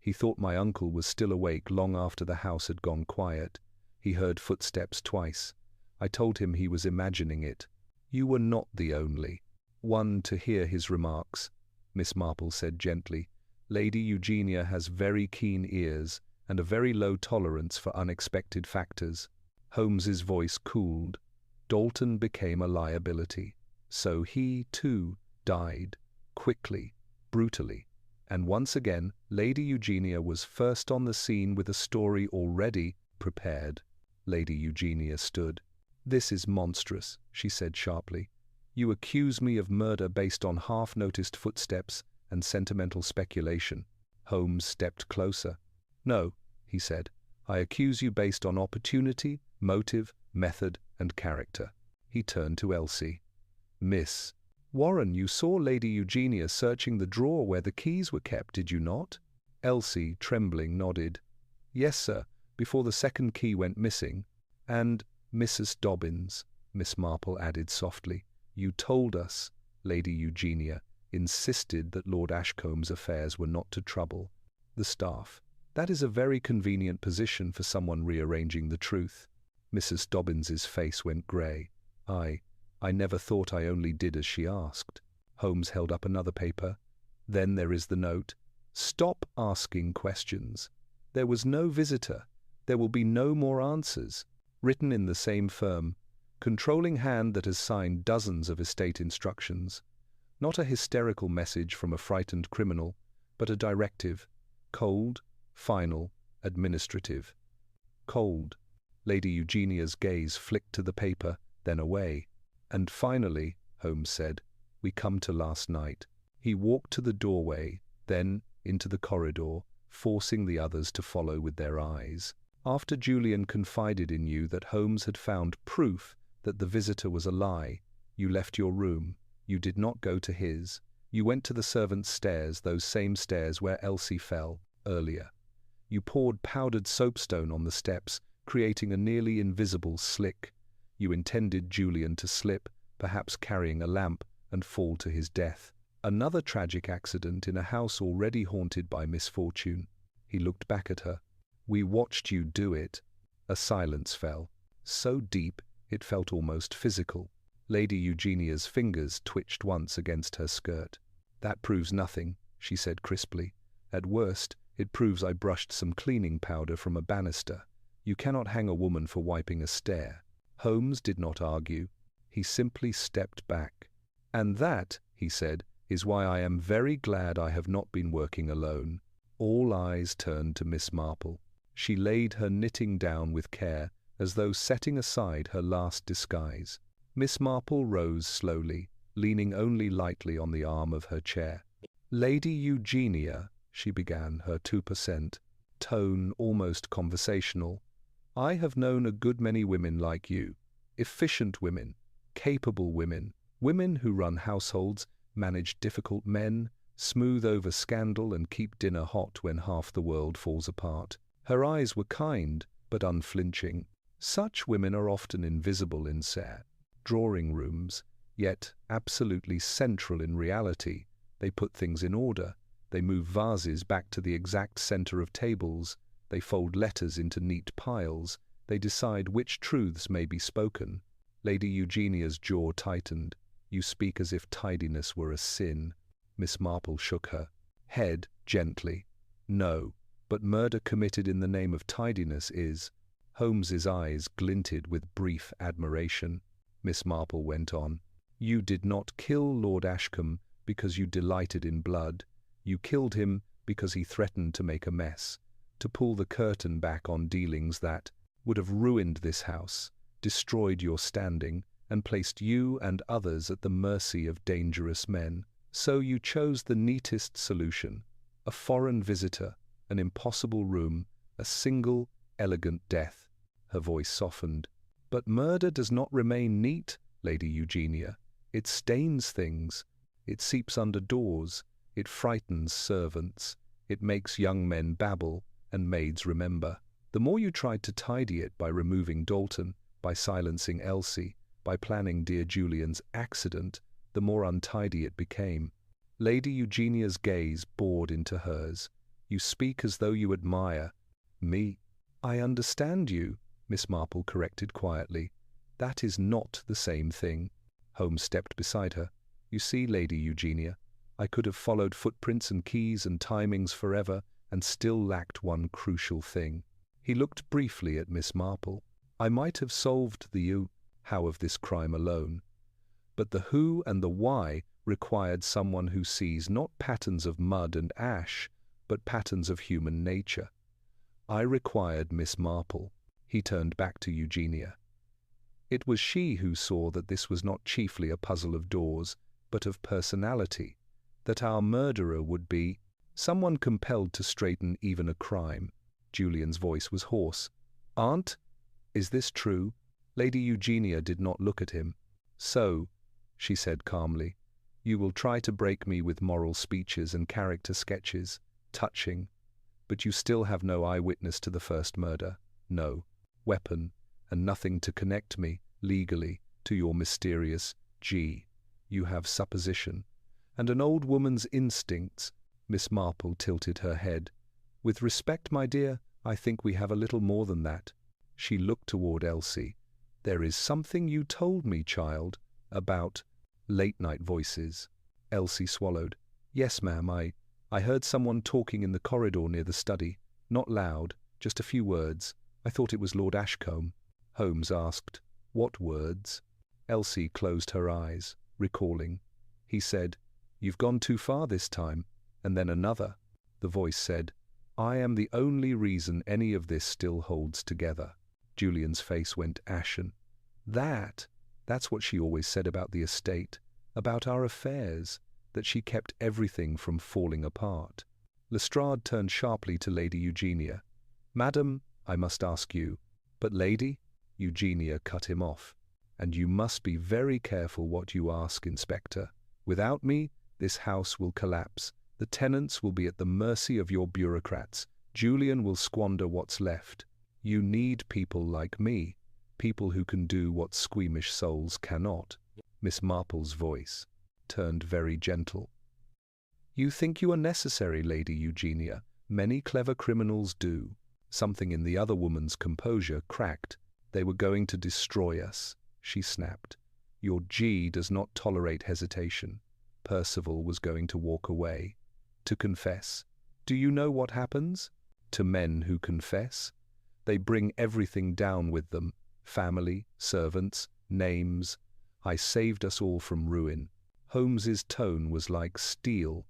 he thought my uncle was still awake long after the house had gone quiet. He heard footsteps twice. I told him he was imagining it. You were not the only one to hear his remarks, Miss Marple said gently. Lady Eugenia has very keen ears and a very low tolerance for unexpected factors. Holmes's voice cooled. Dalton became a liability. So he, too, died, quickly, brutally. And once again, Lady Eugenia was first on the scene with a story already prepared. Lady Eugenia stood. This is monstrous, she said sharply. You accuse me of murder based on half-noticed footsteps and sentimental speculation. Holmes stepped closer. No, he said. I accuse you based on opportunity, motive, method, and character. He turned to Elsie. Miss Warren, you saw Lady Eugenia searching the drawer where the keys were kept, did you not? Elsie, trembling, nodded. Yes, sir, before the second key went missing. And Mrs. Dobbins, Miss Marple added softly, you told us, Lady Eugenia, insisted that Lord Ashcombe's affairs were not to trouble the staff. That is a very convenient position for someone rearranging the truth. Mrs. Dobbins's face went grey. I never thought I only did as she asked. Holmes held up another paper. Then there is the note. Stop asking questions. There was no visitor. There will be no more answers. Written in the same firm. Controlling hand that has signed dozens of estate instructions. Not a hysterical message from a frightened criminal, but a directive. Cold, final, administrative. Cold. Lady Eugenia's gaze flicked to the paper, then away. And finally, Holmes said, we come to last night. He walked to the doorway, then into the corridor, forcing the others to follow with their eyes. After Julian confided in you that Holmes had found proof that the visitor was a lie, you left your room. You did not go to his. You went to the servants' stairs, those same stairs where Elsie fell earlier. You poured powdered soapstone on the steps, creating a nearly invisible slick. You intended Julian to slip, perhaps carrying a lamp, and fall to his death. Another tragic accident in a house already haunted by misfortune. He looked back at her. We watched you do it. A silence fell, so deep it felt almost physical. Lady Eugenia's fingers twitched once against her skirt. That proves nothing, she said crisply. At worst, it proves I brushed some cleaning powder from a banister. You cannot hang a woman for wiping a stair. Holmes did not argue. He simply stepped back. And that, he said, is why I am very glad I have not been working alone. All eyes turned to Miss Marple. She laid her knitting down with care, as though setting aside her last disguise. Miss Marple rose slowly, leaning only lightly on the arm of her chair. Lady Eugenia, she began, her 2% tone almost conversational. I have known a good many women like you. Efficient women, capable women, women who run households, manage difficult men, smooth over scandal and keep dinner hot when half the world falls apart. Her eyes were kind, but unflinching. Such women are often invisible in drawing rooms, yet absolutely central in reality. They put things in order. They move vases back to the exact center of tables. They fold letters into neat piles. They decide which truths may be spoken. Lady Eugenia's jaw tightened. You speak as if tidiness were a sin. Miss Marple shook her head gently. No, but murder committed in the name of tidiness is. Holmes's eyes glinted with brief admiration. Miss Marple went on. You did not kill Lord Ashcombe because you delighted in blood. You killed him because he threatened to make a mess, to pull the curtain back on dealings that would have ruined this house, destroyed your standing, and placed you and others at the mercy of dangerous men. So you chose the neatest solution, a foreign visitor, an impossible room, a single, elegant death. Her voice softened. But murder does not remain neat, Lady Eugenia. It stains things. It seeps under doors. It frightens servants. It makes young men babble and maids remember. The more you tried to tidy it by removing Dalton, by silencing Elsie, by planning dear Julian's accident, the more untidy it became. Lady Eugenia's gaze bored into hers. You speak as though you admire me. I understand you, Miss Marple corrected quietly. That is not the same thing. Holmes stepped beside her. You see, Lady Eugenia, I could have followed footprints and keys and timings forever and still lacked one crucial thing. He looked briefly at Miss Marple. I might have solved the how of this crime alone, but the who and the why required someone who sees not patterns of mud and ash, but patterns of human nature. I required Miss Marple. He turned back to Eugenia. It was she who saw that this was not chiefly a puzzle of doors, but of personality, that our murderer would be someone compelled to straighten even a crime. Julian's voice was hoarse. Aunt, is this true? Lady Eugenia did not look at him. So, she said calmly, you will try to break me with moral speeches and character sketches, touching, but you still have no eyewitness to the first murder, no weapon, and nothing to connect me, legally, to your mysterious G. You have supposition, and an old woman's instincts. Miss Marple tilted her head. With respect, my dear, I think we have a little more than that. She looked toward Elsie. There is something you told me, child, about late-night voices. Elsie swallowed. Yes, ma'am, I heard someone talking in the corridor near the study. Not loud, just a few words. I thought it was Lord Ashcombe. Holmes asked, what words? Elsie closed her eyes, recalling. He said, you've gone too far this time. And then another. The voice said, I am the only reason any of this still holds together. Julian's face went ashen. That's what she always said about the estate, about our affairs, that she kept everything from falling apart. Lestrade turned sharply to Lady Eugenia. Madam, I must ask you. But Lady, Eugenia cut him off. And you must be very careful what you ask, Inspector. Without me, this house will collapse. The tenants will be at the mercy of your bureaucrats. Julian will squander what's left. You need people like me. people who can do what squeamish souls cannot. Miss Marple's voice turned very gentle. You think you are necessary, Lady Eugenia. Many clever criminals do. Something in the other woman's composure cracked. They were going to destroy us, she snapped. Your G does not tolerate hesitation. Percival was going to walk away. To confess. Do you know what happens? To men who confess? They bring everything down with them. Family, servants, names. I saved us all from ruin. Holmes's tone was like steel.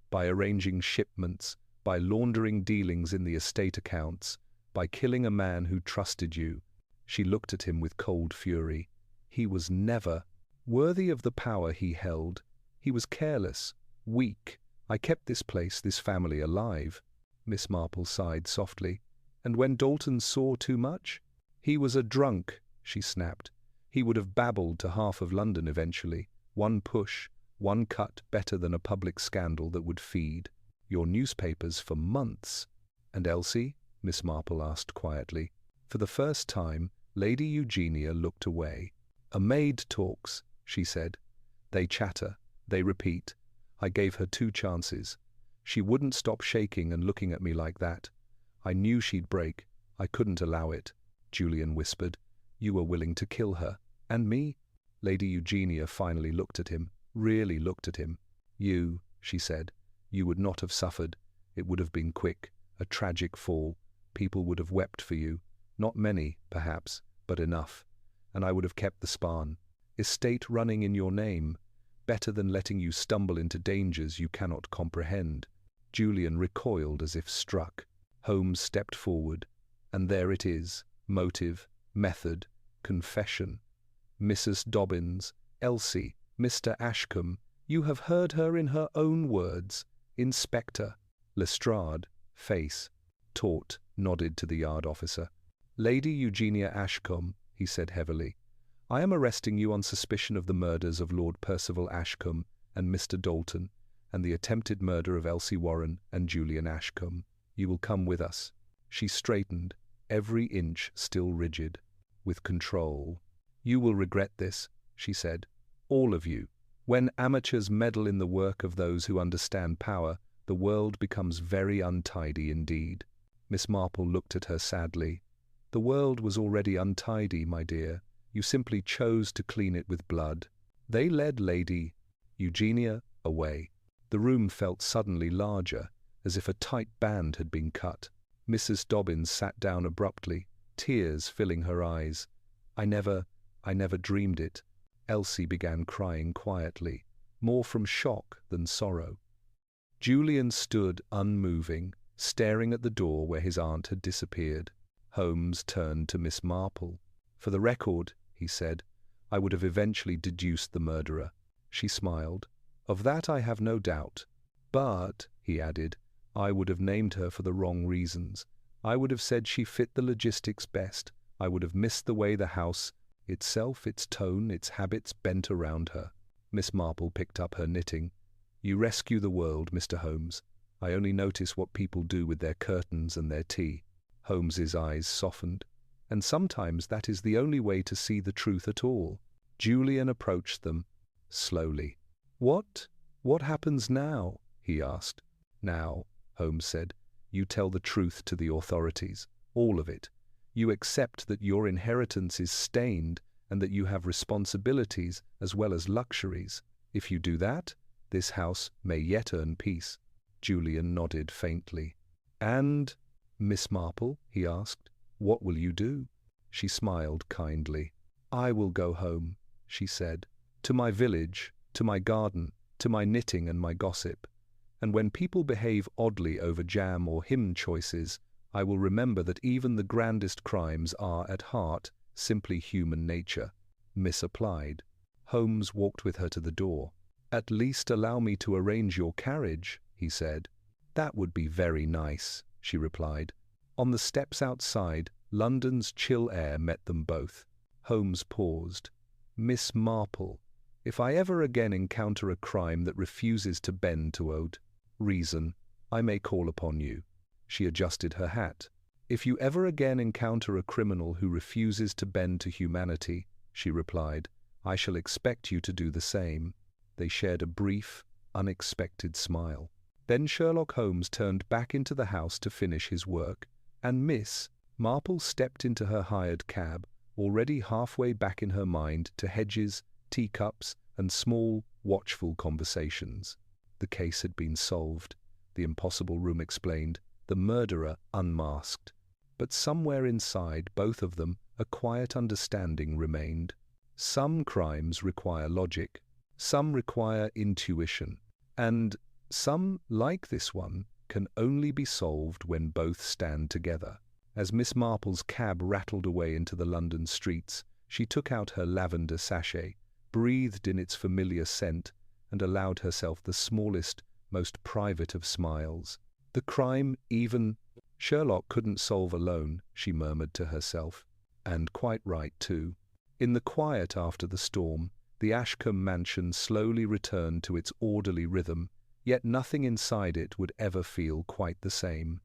By arranging shipments, by laundering dealings in the estate accounts, by killing a man who trusted you. She looked at him with cold fury. He was never worthy of the power he held. He was careless, weak. I kept this place, this family alive. Miss Marple sighed softly. And when Dalton saw too much? He was a drunk, she snapped. He would have babbled to half of London eventually. One push, one cut better than a public scandal that would feed your newspapers for months. And Elsie? Miss Marple asked quietly. For the first time, Lady Eugenia looked away. A maid talks, she said. They chatter, they repeat. I gave her 2 chances. She wouldn't stop shaking and looking at me like that. I knew she'd break. I couldn't allow it. Julian whispered. You were willing to kill her. And me? Lady Eugenia finally looked at him, really looked at him. You, she said, you would not have suffered. It would have been quick, a tragic fall. People would have wept for you. Not many, perhaps, but enough. And I would have kept the Spahn. Estate running in your name. Better than letting you stumble into dangers you cannot comprehend. Julian recoiled as if struck. Holmes stepped forward. And there it is. Motive, method, confession. Mrs. Dobbins, Elsie, Mr. Ashcombe, you have heard her in her own words. Inspector. Lestrade, face, taut, nodded to the yard officer. Lady Eugenia Ashcombe, he said heavily, I am arresting you on suspicion of the murders of Lord Percival Ashcombe and Mr. Dalton, and the attempted murder of Elsie Warren and Julian Ashcombe. You will come with us. She straightened, every inch still rigid, with control. You will regret this, she said. All of you. When amateurs meddle in the work of those who understand power, the world becomes very untidy indeed. Miss Marple looked at her sadly. The world was already untidy, my dear. You simply chose to clean it with blood. They led Lady Eugenia away. The room felt suddenly larger, as if a tight band had been cut. Mrs. Dobbins sat down abruptly, tears filling her eyes. I never dreamed it. Elsie began crying quietly, more from shock than sorrow. Julian stood unmoving, staring at the door where his aunt had disappeared. Holmes turned to Miss Marple. For the record, he said, I would have eventually deduced the murderer. She smiled. Of that I have no doubt. But, he added, I would have named her for the wrong reasons. I would have said she fit the logistics best. I would have missed the way the house itself, its tone, its habits bent around her. Miss Marple picked up her knitting. You rescue the world, Mr. Holmes. I only notice what people do with their curtains and their tea. Holmes's eyes softened. And sometimes that is the only way to see the truth at all. Julian approached them, slowly. What happens now? He asked. Now, Holmes said, you tell the truth to the authorities, all of it. You accept that your inheritance is stained and that you have responsibilities as well as luxuries. If you do that, this house may yet earn peace. Julian nodded faintly. And, Miss Marple, he asked, what will you do? She smiled kindly. I will go home, she said, to my village, to my garden, to my knitting and my gossip. And when people behave oddly over jam or hymn choices, I will remember that even the grandest crimes are, at heart, simply human nature, misapplied. Holmes walked with her to the door. At least allow me to arrange your carriage, he said. That would be very nice, she replied. On the steps outside, London's chill air met them both. Holmes paused. Miss Marple, if I ever again encounter a crime that refuses to bend to reason, I may call upon you. She adjusted her hat. "If you ever again encounter a criminal who refuses to bend to humanity," she replied, "I shall expect you to do the same." They shared a brief, unexpected smile. Then Sherlock Holmes turned back into the house to finish his work, and Miss Marple stepped into her hired cab, already halfway back in her mind to hedges, teacups, and small, watchful conversations. The case had been solved, the impossible room explained, the murderer unmasked. But somewhere inside both of them a quiet understanding remained. Some crimes require logic, some require intuition, and some, like this one, can only be solved when both stand together. As Miss Marple's cab rattled away into the London streets, she took out her lavender sachet, breathed in its familiar scent, and allowed herself the smallest, most private of smiles. The crime even Sherlock couldn't solve alone, she murmured to herself. And quite right, too. In the quiet after the storm, the Ashcombe mansion slowly returned to its orderly rhythm, yet nothing inside it would ever feel quite the same.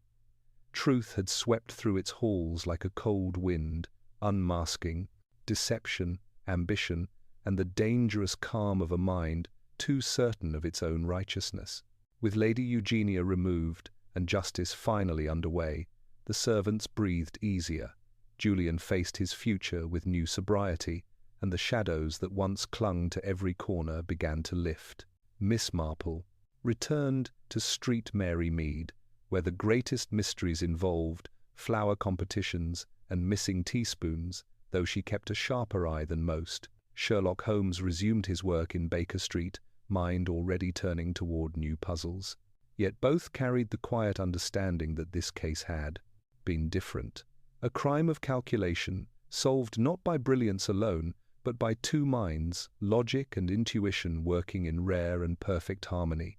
Truth had swept through its halls like a cold wind, unmasking deception, ambition, and the dangerous calm of a mind too certain of its own righteousness. With Lady Eugenia removed and justice finally underway, the servants breathed easier. Julian faced his future with new sobriety, and the shadows that once clung to every corner began to lift. Miss Marple returned to Street Mary Mead, where the greatest mysteries involved flower competitions and missing teaspoons, though she kept a sharper eye than most. Sherlock Holmes resumed his work in Baker Street, mind already turning toward new puzzles. Yet both carried the quiet understanding that this case had been different. A crime of calculation, solved not by brilliance alone, but by two minds, logic and intuition working in rare and perfect harmony.